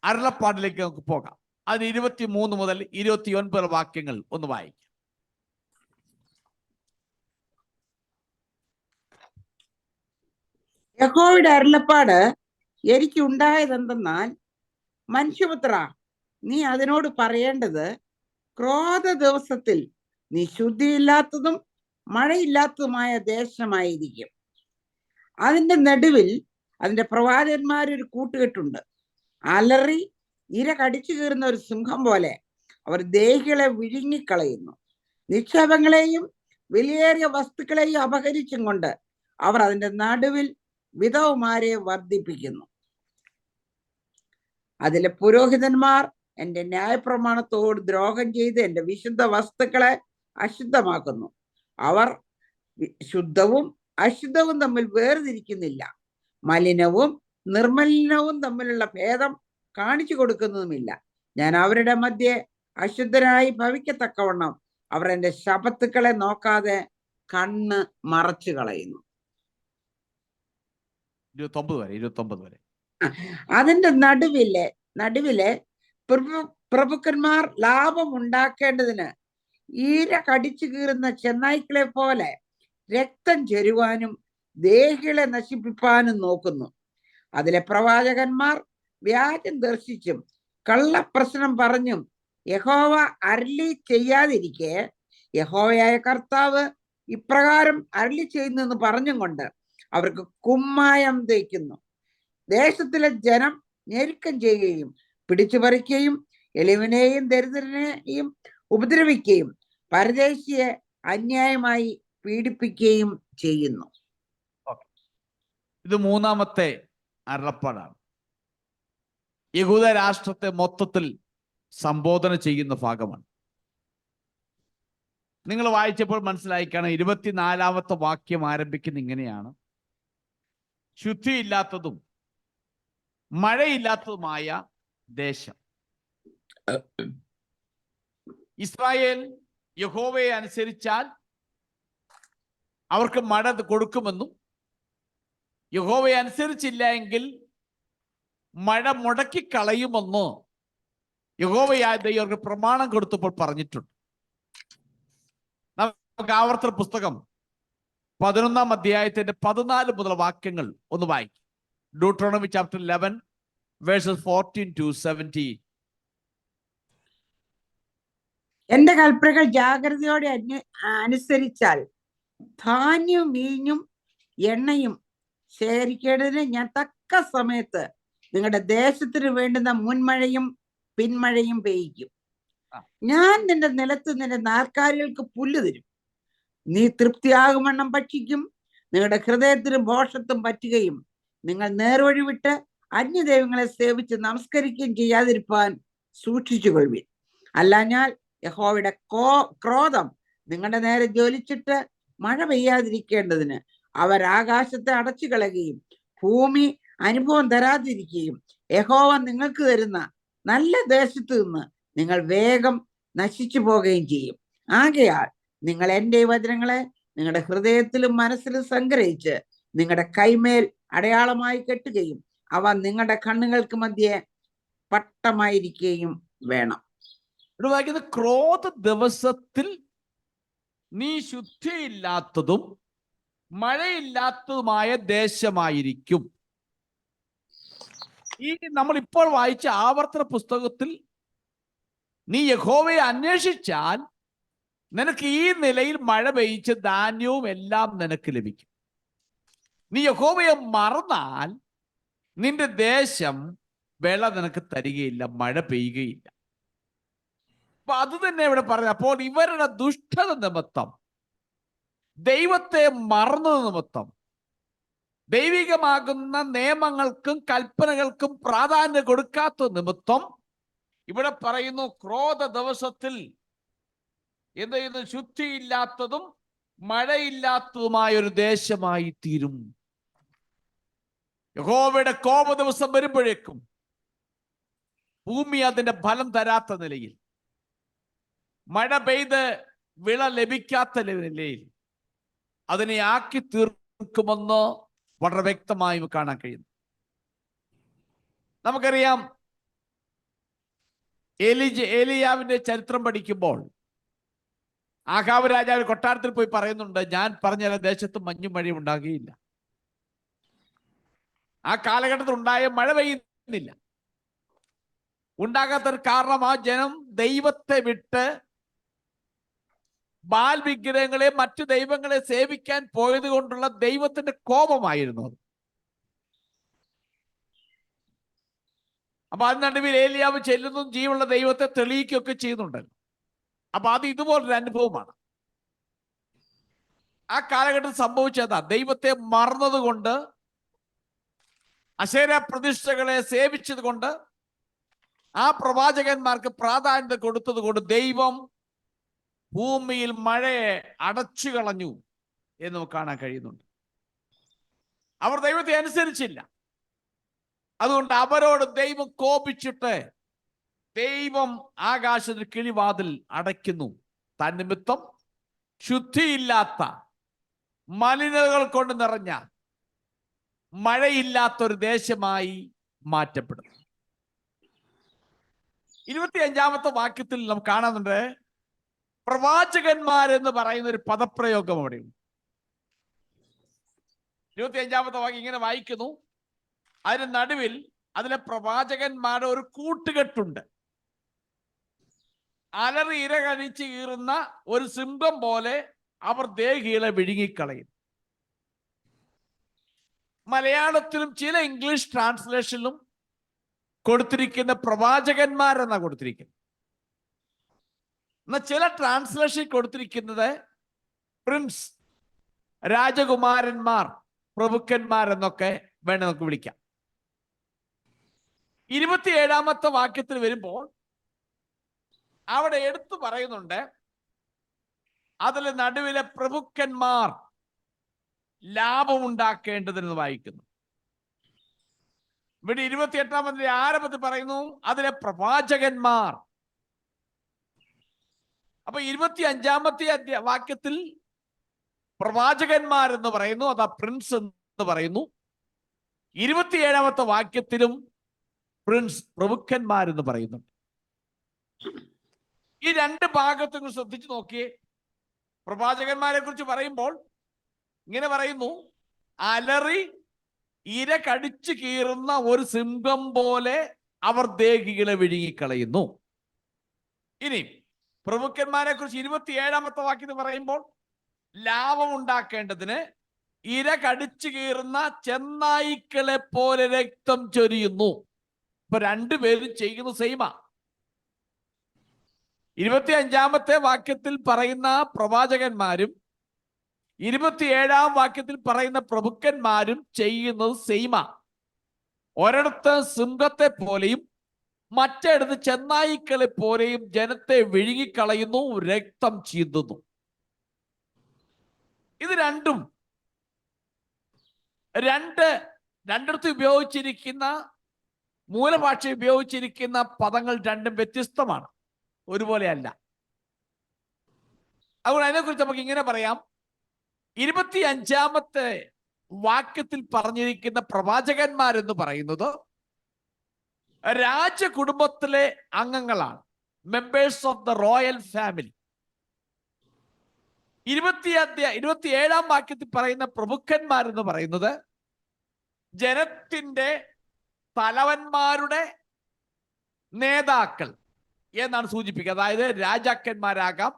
Speaker 1: അരുളപ്പാടിലേക്ക് നമുക്ക് പോകാം. അതിന് 23 മുതൽ 29 വാക്യങ്ങൾ ഒന്ന് വായിക്കാം.
Speaker 2: യഹോവയുടെ അരുളപ്പാട് എനിക്കുണ്ടായതെന്തെന്നാൽ, മനുഷ്യപുത്ര, നീ അതിനോട് പറയേണ്ടത്, ക്രോധ ദിവസത്തിൽ നീ ശുദ്ധിയില്ലാത്തതും മഴയില്ലാത്തതുമായ ദേശമായിരിക്കും. അതിന്റെ നടുവിൽ അതിന്റെ പ്രവാചകന്മാരൊരു കൂട്ടുകെട്ടുണ്ട്. അലറി ഇര കടിച്ചു കീറുന്ന ഒരു സിംഹം പോലെ അവർ ദേഹികളെ വിഴുങ്ങിക്കളയുന്നു. നിക്ഷേപങ്ങളെയും വിലയേറിയ വസ്തുക്കളെയും അപഹരിച്ചും കൊണ്ട് അവർ അതിന്റെ നടുവിൽ വിധവമാരെ വർദ്ധിപ്പിക്കുന്നു. അതിലെ പുരോഹിതന്മാർ എന്റെ ന്യായപ്രമാണത്തോട് ദ്രോഹം ചെയ്ത് എന്റെ വിശുദ്ധ വസ്തുക്കളെ അശുദ്ധമാക്കുന്നു. അവർ ശുദ്ധവും അശുദ്ധവും തമ്മിൽ വേർതിരിക്കുന്നില്ല. മലിനവും നിർമ്മലിനവും തമ്മിലുള്ള ഭേദം കാണിച്ചു കൊടുക്കുന്നതുമില്ല. ഞാൻ അവരുടെ മധ്യേ അശുദ്ധരായി ഭവിക്കത്തക്കവണ്ണം അവർ എന്റെ ശബത്തുക്കളെ നോക്കാതെ കണ്ണ് മറച്ചു കളയുന്നു.
Speaker 1: 29 വരെ.
Speaker 2: അതിന്റെ നടുവിലെ പ്രഭുക്കന്മാർ ലാഭം ഉണ്ടാക്കേണ്ടതിന് ഈര കടിച്ചു കീറുന്ന ചെന്നായ്ക്കളെ പോലെ രക്തം ചൊരുവാനും ദേഹികളെ നശിപ്പിപ്പാനും നോക്കുന്നു. അതിലെ പ്രവാചകന്മാർ വ്യാജം ദർശിച്ചും കള്ളപ്രശ്നം പറഞ്ഞും യഹോവ അരുളി ചെയ്യാതിരിക്കെ യഹോവയായ കർത്താവ് ഇപ്രകാരം അരുളി ചെയ്യുന്നെന്ന് പറഞ്ഞും കൊണ്ട് അവർക്ക് കുമ്മായം തേക്കുന്നു. ദേശത്തിലെ ജനം ഞെരുക്കം ചെയ്യുകയും പിടിച്ചു പറിക്കുകയും എളിവനെയും ദരിദ്രനെയും ഉപദ്രവിക്കുകയും പരദേശിയെ അന്യായമായി പീഡിപ്പിക്കുകയും ചെയ്യുന്നു.
Speaker 1: ഇത് 3-ാമത്തെ അരുളപ്പാടാണ്. യഹൂദ രാഷ്ട്രത്തെ മൊത്തത്തിൽ സംബോധന ചെയ്യുന്ന ഭാഗമാണ്. നിങ്ങൾ വായിച്ചപ്പോൾ മനസ്സിലായിക്കാണ്. 24-ാമത്തെ വാക്യം ആരംഭിക്കുന്ന ഇങ്ങനെയാണ്: ശുദ്ധിയില്ലാത്തതും മഴയില്ലാത്തതുമായ ദേശം. ഇസ്രായേൽ യഹോവയെ അനുസരിച്ചാൽ അവർക്ക് മഴ കൊടുക്കുമെന്നും, യഹോവയെ അനുസരിച്ചില്ല എങ്കിൽ മഴ മുടക്കിക്കളയുമെന്നോ യഹോവയായ ദൈവം അവർക്ക് പ്രമാണം കൊടുത്തപ്പോൾ പറഞ്ഞിട്ടുണ്ട്. നമുക്ക് ആവർത്തന പുസ്തകം 11-ാം അധ്യായത്തിന്റെ 14 മുതൽ വാക്യങ്ങൾ ഒന്ന് വായിക്കും. Deuteronomy chapter 11 verses 14 to 17.
Speaker 2: എന്റെ കൽപ്പനകൾ ജാഗ്രതയോടെ അനുസരിച്ചാൽ ധാന്യവും വീഞ്ഞും എണ്ണയും ശേഖരിക്കേണ്ടതിന് ഞാൻ തക്ക സമയത്ത് നിങ്ങളുടെ ദേശത്തിന് വേണ്ടുന്ന മുൻമഴയും പിന്മഴയും പെയ്യിക്കും. ഞാൻ നിന്റെ നിലത്ത് നിന്റെ നാൽക്കാലികൾക്ക് പുല്ല് തരും. നീ തൃപ്തിയാകുമെണ്ണം ഭക്ഷിക്കും. നിങ്ങളുടെ ഹൃദയത്തിന് ഭോഷത്വം പറ്റുകയും നിങ്ങൾ നേർവഴി വിട്ട് അന്യദൈവങ്ങളെ സേവിച്ച് നമസ്കരിക്കുകയും ചെയ്യാതിരിപ്പാൻ സൂക്ഷിച്ചുകൊള്ളുവിൻ. അല്ലാഞ്ഞാൽ യഹോവയുടെ ക്രോധം നിങ്ങളുടെ നേരെ ജ്വലിച്ചിട്ട് മഴ പെയ്യാതിരിക്കേണ്ടതിന് അവർ ആകാശത്തെ അടച്ചു കളയുകയും ഭൂമി അനുഭവം തരാതിരിക്കുകയും യഹോവ നിങ്ങൾക്ക് തരുന്ന നല്ല ദേശത്ത് നിന്ന് നിങ്ങൾ വേഗം നശിച്ചു പോകുകയും ചെയ്യും. ആകയാൽ നിങ്ങൾ എൻ്റെ വചനങ്ങളെ നിങ്ങളുടെ ഹൃദയത്തിലും മനസ്സിലും സംഗ്രഹിച്ച് നിങ്ങളുടെ കൈമേൽ അടയാളമായി കെട്ടുകയും അവ നിങ്ങളുടെ കണ്ണുകൾക്ക് മധ്യേ പട്ടമായിരിക്കുകയും വേണം.
Speaker 1: ക്രോധ ദിവസത്തിൽ നീ ശുദ്ധിയില്ലാത്തതും മഴയില്ലാത്തതുമായ ദേശമായിരിക്കും. ഈ നമ്മൾ ഇപ്പോൾ വായിച്ച ആവർത്തന പുസ്തകത്തിൽ നീ യഹോവയെ അന്വേഷിച്ചാൽ നിനക്ക് ഈ നിലയിൽ മഴ പെയ്ച്ച് ധാന്യവും എല്ലാം നിനക്ക് ലഭിക്കും. നീ യഹോവയെ മറന്നാൽ നിന്റെ ദേശം വിള നിനക്ക് തരികയില്ല, മഴ പെയ്യുകയില്ല. അപ്പൊ അത് തന്നെ ഇവിടെ പറഞ്ഞു. അപ്പോൾ ഇവരുടെ ദുഷ്ടത നിമിത്തം, ദൈവത്തെ മറന്നത് നിമിത്തം, ദൈവികമാകുന്ന നിയമങ്ങൾക്കും കൽപ്പനകൾക്കും പ്രാധാന്യം കൊടുക്കാത്ത നിമിത്തം ഇവിടെ പറയുന്നു, ക്രോധ ദിവസത്തിൽ എന്ത് ചെയ്യുന്നു? ശുദ്ധിയില്ലാത്തതും മഴയില്ലാത്തതുമായ ഒരു ദേശമായി തീരും. യഹോവയുടെ കോപ ദിവസം വരുമ്പോഴേക്കും ഭൂമി അതിന്റെ ഫലം തരാത്ത നിലയിൽ, മഴ പെയ്ത് വിള ലഭിക്കാത്ത നിലയിൽ അതിനെ ആക്കി തീർക്കുമെന്ന് വളരെ വ്യക്തമായും കാണാൻ കഴിയുന്നു. നമുക്കറിയാം, ഏലിയാവിന്റെ ചരിത്രം പഠിക്കുമ്പോൾ ആഹാബ് രാജാവ് കൊട്ടാരത്തിൽ പോയി പറയുന്നുണ്ട്, ഞാൻ പറഞ്ഞ ദേശത്ത് മഞ്ഞും മഴയും ഉണ്ടാകുകയില്ല. ആ കാലഘട്ടത്തിൽ ഉണ്ടായ മഴ പെയ്യുന്നില്ല. ഉണ്ടാകാത്തൊരു കാരണം ആ ജനം ദൈവത്തെ വിട്ട് ബാൽ വിഗ്രഹങ്ങളെ, മറ്റു ദൈവങ്ങളെ സേവിക്കാൻ പോയത് കൊണ്ടുള്ള ദൈവത്തിന്റെ കോപമായിരുന്നു അത്. അപ്പൊ അത് നടുവിൽ ഏലിയാവ് ചെല്ലുന്നതും ജീവനുള്ള ദൈവത്തെ തെളിയിക്കുകയൊക്കെ ചെയ്യുന്നുണ്ടല്ലോ. അപ്പൊ അത് ഇതുപോലൊരു അനുഭവമാണ്. ആ കാലഘട്ടത്തിൽ സംഭവിച്ചതാ. ദൈവത്തെ മറന്നത് കൊണ്ട്, അശേര പ്രതിഷ്ഠകളെ സേവിച്ചത് കൊണ്ട്, ആ പ്രവാചകന്മാർക്ക് പ്രാധാന്യത കൊടുത്തത് കൊണ്ട് ദൈവം ഭൂമിയിൽ മഴയെ അടച്ചു കളഞ്ഞു എന്ന് നമുക്ക് കാണാൻ കഴിയുന്നുണ്ട്. അവർ ദൈവത്തെ അനുസരിച്ചില്ല. അതുകൊണ്ട് അവരോട് ദൈവം കോപിച്ചിട്ട് ദൈവം ആകാശത്തിന് കിളിവാതിൽ അടയ്ക്കുന്നു. തന്നിമിത്തം ശുദ്ധിയില്ലാത്ത, മലിനതകൾ കൊണ്ട് നിറഞ്ഞ, മഴയില്ലാത്തൊരു ദേശമായി മാറ്റപ്പെടുന്നു. 25-ാമത്തെ വാക്യത്തിൽ നമുക്ക് കാണുന്നുണ്ട്, പ്രവാചകന്മാരെന്ന് പറയുന്ന ഒരു പദപ്രയോഗം അവിടെയുണ്ട്. 25-ാമത്തെ വാക്യം ഇങ്ങനെ വായിക്കുന്നു, അതിന് നടുവിൽ അതിലെ പ്രവാചകന്മാരുടെ ഒരു കൂട്ടുകെട്ടുണ്ട്. അലറി ഇരകണിച്ച് കീറുന്ന ഒരു സിംഹം പോലെ അവർ ദേഹികളെ വിഴുങ്ങിക്കളയും. മലയാളത്തിലും ചില ഇംഗ്ലീഷ് ട്രാൻസ്ലേഷനിലും കൊടുത്തിരിക്കുന്ന പ്രവാചകന്മാരെന്നാണ് കൊടുത്തിരിക്കുന്നത്. എന്നാൽ ചില ട്രാൻസ്ലേഷൻ കൊടുത്തിരിക്കുന്നത് പ്രിൻസ്, രാജകുമാരന്മാർ, പ്രഭുക്കന്മാർ എന്നൊക്കെ വേണം നമുക്ക് വിളിക്കാം. 27-ാമത്തെ വാക്യത്തിൽ വരുമ്പോൾ അവിടെ എടുത്തു പറയുന്നുണ്ട്, അതിൽ നടുവിലെ പ്രഭുക്കന്മാർ ലാഭമുണ്ടാക്കേണ്ടതെന്ന് വായിക്കുന്നു. ഇവിടെ 28-ാമത്തെ ആരംഭത്തിൽ പറയുന്നു അതിലെ പ്രവാചകന്മാർ. അപ്പൊ 25-ാമത്തെ വാക്യത്തിൽ പ്രവാചകന്മാർ എന്ന് പറയുന്നു, അതാ പ്രിൻസ് എന്ന് പറയുന്നു. 27-ാമത്തെ വാക്യത്തിലും പ്രിൻസ്, പ്രഭുക്കന്മാരെന്ന് പറയുന്നുണ്ട്. ഈ രണ്ട് ഭാഗത്തും ശ്രദ്ധിച്ചു നോക്കിയേ. പ്രവാചകന്മാരെ കുറിച്ച് പറയുമ്പോൾ ഇങ്ങനെ പറയുന്നു, അലറി ഇര കടിച്ചു കീറുന്ന ഒരു സിംഹം പോലെ അവർ ദേഹികളെ വിഴുങ്ങിക്കളയുന്നു. ഇനി പ്രഭുക്കന്മാരെ കുറിച്ച് 27-ാമത്തെ വാക്യത്തിൽ പറയുമ്പോൾ ലാഭം ഉണ്ടാക്കേണ്ടതിന് ഇര കടിച്ചു കീറുന്ന ചെന്നായ്ക്കളെ പോലെ രക്തം ചൊരിയുന്നു. ഇപ്പൊ രണ്ടുപേരും ചെയ്യുന്നു സെയിമാ. 25-ാമത്തെ വാക്യത്തിൽ പറയുന്ന പ്രവാചകന്മാരും 27-ാം വാക്യത്തിൽ പറയുന്ന പ്രഭുക്കന്മാരും ചെയ്യുന്നത് സെയിമാ. ഒരിടത്ത് സിംഹത്തെ പോലെയും മറ്റിടത്ത് ചെന്നായ്ക്കളെ പോലെയും ജനത്തെ വിഴുങ്ങിക്കളയുന്നു, രക്തം ചീന്തുന്നു. ഇത് രണ്ടിടത്ത് ഉപയോഗിച്ചിരിക്കുന്ന മൂലഭാഷ ഉപയോഗിച്ചിരിക്കുന്ന പദങ്ങൾ രണ്ടും വ്യത്യസ്തമാണ്, ഒരുപോലെയല്ല. അതുകൊണ്ട് അതിനെക്കുറിച്ച് നമുക്ക് ഇങ്ങനെ പറയാം. 25-ാമത്തെ വാക്യത്തിൽ പറഞ്ഞിരിക്കുന്ന പ്രവാചകന്മാരെന്ന് പറയുന്നത് രാജകുടുംബത്തിലെ അംഗങ്ങളാണ്, members of the royal family. 27-ാം വാക്യത്തിൽ പറയുന്ന പ്രഭുക്കന്മാരെന്ന് പറയുന്നത് ജനത്തിന്റെ തലവന്മാരുടെ നേതാക്കൾ എന്നാണ് സൂചിപ്പിക്കുക. അതായത് രാജാക്കന്മാരാകാം,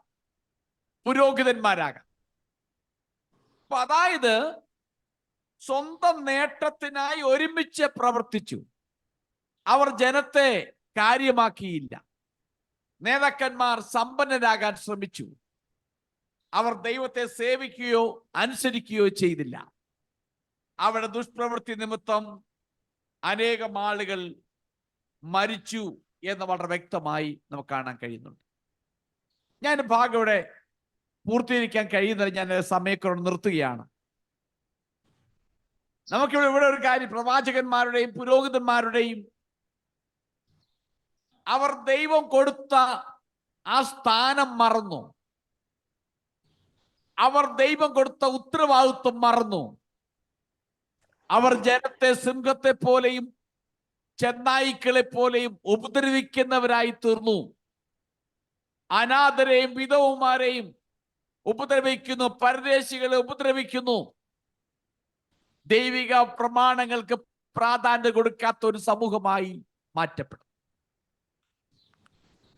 Speaker 1: പുരോഹിതന്മാരാകാം. അപ്പൊ അതായത് സ്വന്തം നേട്ടത്തിനായി ഒരുമിച്ച് പ്രവർത്തിച്ചു. അവർ ജനത്തെ കാര്യമാക്കിയില്ല. നേതാക്കന്മാർ സമ്പന്നരാകാൻ ശ്രമിച്ചു. അവർ ദൈവത്തെ സേവിക്കുകയോ അനുസരിക്കുകയോ ചെയ്തില്ല. അവരുടെ ദുഷ്പ്രവൃത്തി നിമിത്തം അനേകം ആളുകൾ മരിച്ചു എന്ന് വളരെ വ്യക്തമായി നമുക്ക് കാണാൻ കഴിയുന്നുണ്ട്. ഞാൻ ഭാഗം ഇവിടെ പൂർത്തീകരിക്കാൻ കഴിയുന്നത് ഞാൻ സമയക്രമം നിർത്തുകയാണ്. നമുക്കിവിടെ ഒരു കാര്യം, പ്രവാചകന്മാരുടെയും പുരോഹിതന്മാരുടെയും അവർ ദൈവം കൊടുത്ത ആ സ്ഥാനം മറന്നു. അവർ ദൈവം കൊടുത്ത ഉത്തരവാദിത്വം മറന്നു. അവർ ജനത്തെ സിംഹത്തെ പോലെയും ചെന്നായ്ക്കളെ പോലെയും ഉപദ്രവിക്കുന്നവരായി തീർന്നു. അനാഥരെയും വിധവമാരെയും ഉപദ്രവിക്കുന്നു, പരദേശികളെ ഉപദ്രവിക്കുന്നു. ദൈവിക പ്രമാണങ്ങൾക്ക് പ്രാധാന്യം കൊടുക്കാത്ത ഒരു സമൂഹമായി മാറ്റപ്പെടും.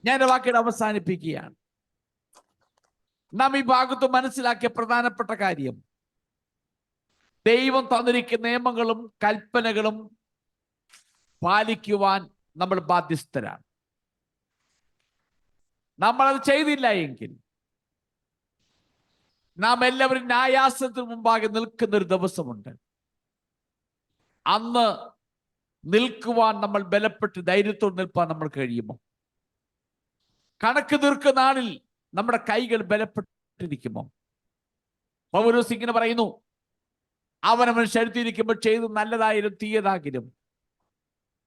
Speaker 1: ഞാൻ വാക്കിയുടെ അവസാനിപ്പിക്കുകയാണ്. നാം ഈ ഭാഗത്ത് മനസ്സിലാക്കിയ പ്രധാനപ്പെട്ട കാര്യം, ദൈവം തന്നിരിക്കുന്ന നിയമങ്ങളും കൽപ്പനകളും പാലിക്കുവാൻ നമ്മൾ ബാധ്യസ്ഥരാണ്. നമ്മളത് ചെയ്തില്ല എങ്കിൽ നാം എല്ലാവരും ന്യായാസനത്തിന് മുമ്പാകെ നിൽക്കുന്ന ഒരു ദിവസമുണ്ട്. അന്ന് നിൽക്കുവാൻ നമ്മൾ ബലപ്പെട്ട് ധൈര്യത്തോടെ നിൽപ്പാൻ നമ്മൾ കഴിയുമോ? കണക്ക് തീർക്കുന്ന നാളിൽ നമ്മുടെ കൈകൾ ബലപ്പെട്ടിരിക്കുമോ? പൗലോസ് ഇങ്ങനെ പറയുന്നു, അവനവൻ ശരീരത്തിരിക്കുമ്പോൾ ചെയ്ത് നല്ലതായാലും തീയതാകിലും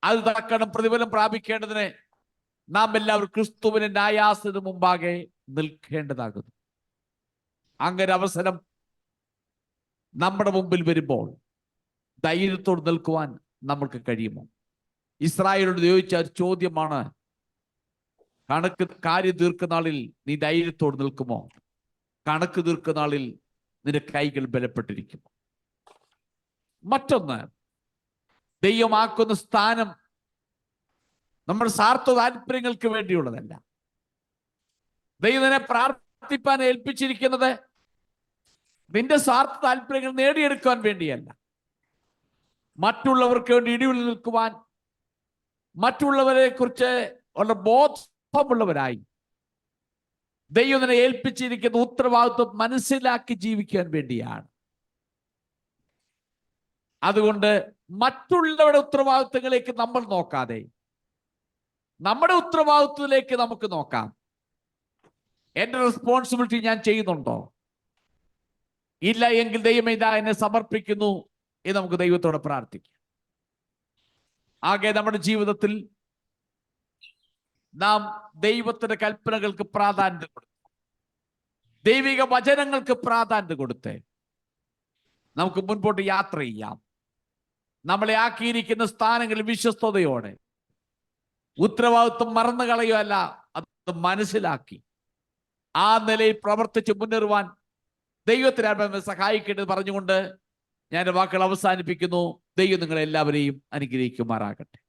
Speaker 1: അത് തക്കണം പ്രതിഫലം പ്രാപിക്കേണ്ടതിന് നാം എല്ലാവരും ക്രിസ്തുവിന്റെ ന്യായാസനത്തിന് മുമ്പാകെ നിൽക്കേണ്ടതാകുന്നു. അങ്ങനെ അവസരം നമ്മുടെ മുമ്പിൽ വരുമ്പോൾ ധൈര്യത്തോട് നിൽക്കുവാൻ നമ്മൾക്ക് കഴിയുമോ? ഇസ്രായേലിനോട് ചോദിച്ച ചോദ്യമാണ്, കാര്യം തീർക്കുന്ന നാളിൽ നീ ധൈര്യത്തോട് നിൽക്കുമോ? കണക്ക് തീർക്കുന്ന നാളിൽ നിന്റെ കൈകൾ ബലപ്പെട്ടിരിക്കുമോ? മറ്റൊന്ന്, ദൈവമാക്കുന്ന സ്ഥാനം നമ്മുടെ സ്വാർത്ഥ താല്പര്യങ്ങൾക്ക് വേണ്ടിയുള്ളതല്ല. ദൈവത്തിനെ പ്രാർത്ഥിപ്പാൻ ഏൽപ്പിച്ചിരിക്കുന്നത് നിന്റെ സ്വാർത്ഥ താല്പര്യങ്ങൾ നേടിയെടുക്കുവാൻ വേണ്ടിയല്ല, മറ്റുള്ളവർക്ക് വേണ്ടി ഇടിവിൽ നിൽക്കുവാൻ, മറ്റുള്ളവരെ കുറിച്ച് ഉള്ള ബോധമുള്ളവരായി ദൈവത്തിനെ ഏൽപ്പിച്ചിരിക്കുന്ന ഉത്തരവാദിത്വം മനസ്സിലാക്കി ജീവിക്കാൻ വേണ്ടിയാണ്. അതുകൊണ്ട് മറ്റുള്ളവരുടെ ഉത്തരവാദിത്വങ്ങളിലേക്ക് നമ്മൾ നോക്കാതെ നമ്മുടെ ഉത്തരവാദിത്വത്തിലേക്ക് നമുക്ക് നോക്കാം. എന്റെ റെസ്പോൺസിബിലിറ്റി ഞാൻ ചെയ്യുന്നുണ്ടോ? ഇല്ല എങ്കിൽ ദൈവം ഇതാ എന്നെ സമർപ്പിക്കുന്നു എന്ന് നമുക്ക് ദൈവത്തോട് പ്രാർത്ഥിക്കാം. ആകെ നമ്മുടെ ജീവിതത്തിൽ നാം ദൈവത്തിന്റെ കൽപ്പനകൾക്ക് പ്രാധാന്യം കൊടുത്തു, ദൈവിക വചനങ്ങൾക്ക് പ്രാധാന്യം കൊടുത്ത് നമുക്ക് മുൻപോട്ട് യാത്ര ചെയ്യാം. നമ്മളെ ആക്കിയിരിക്കുന്ന സ്ഥാനങ്ങളിൽ വിശ്വസ്തയോടെ, ഉത്തരവാദിത്വം മറന്നു കളയുകയല്ല, അത് മനസ്സിലാക്കി ആ നിലയിൽ പ്രവർത്തിച്ച് മുന്നേറുവാൻ ദൈവത്തിനെ സഹായിക്കേണ്ടത് പറഞ്ഞുകൊണ്ട് ഞാൻ വാക്കുകൾ അവസാനിപ്പിക്കുന്നു. ദൈവം നിങ്ങളെല്ലാവരെയും അനുഗ്രഹിക്കുമാറാകട്ടെ.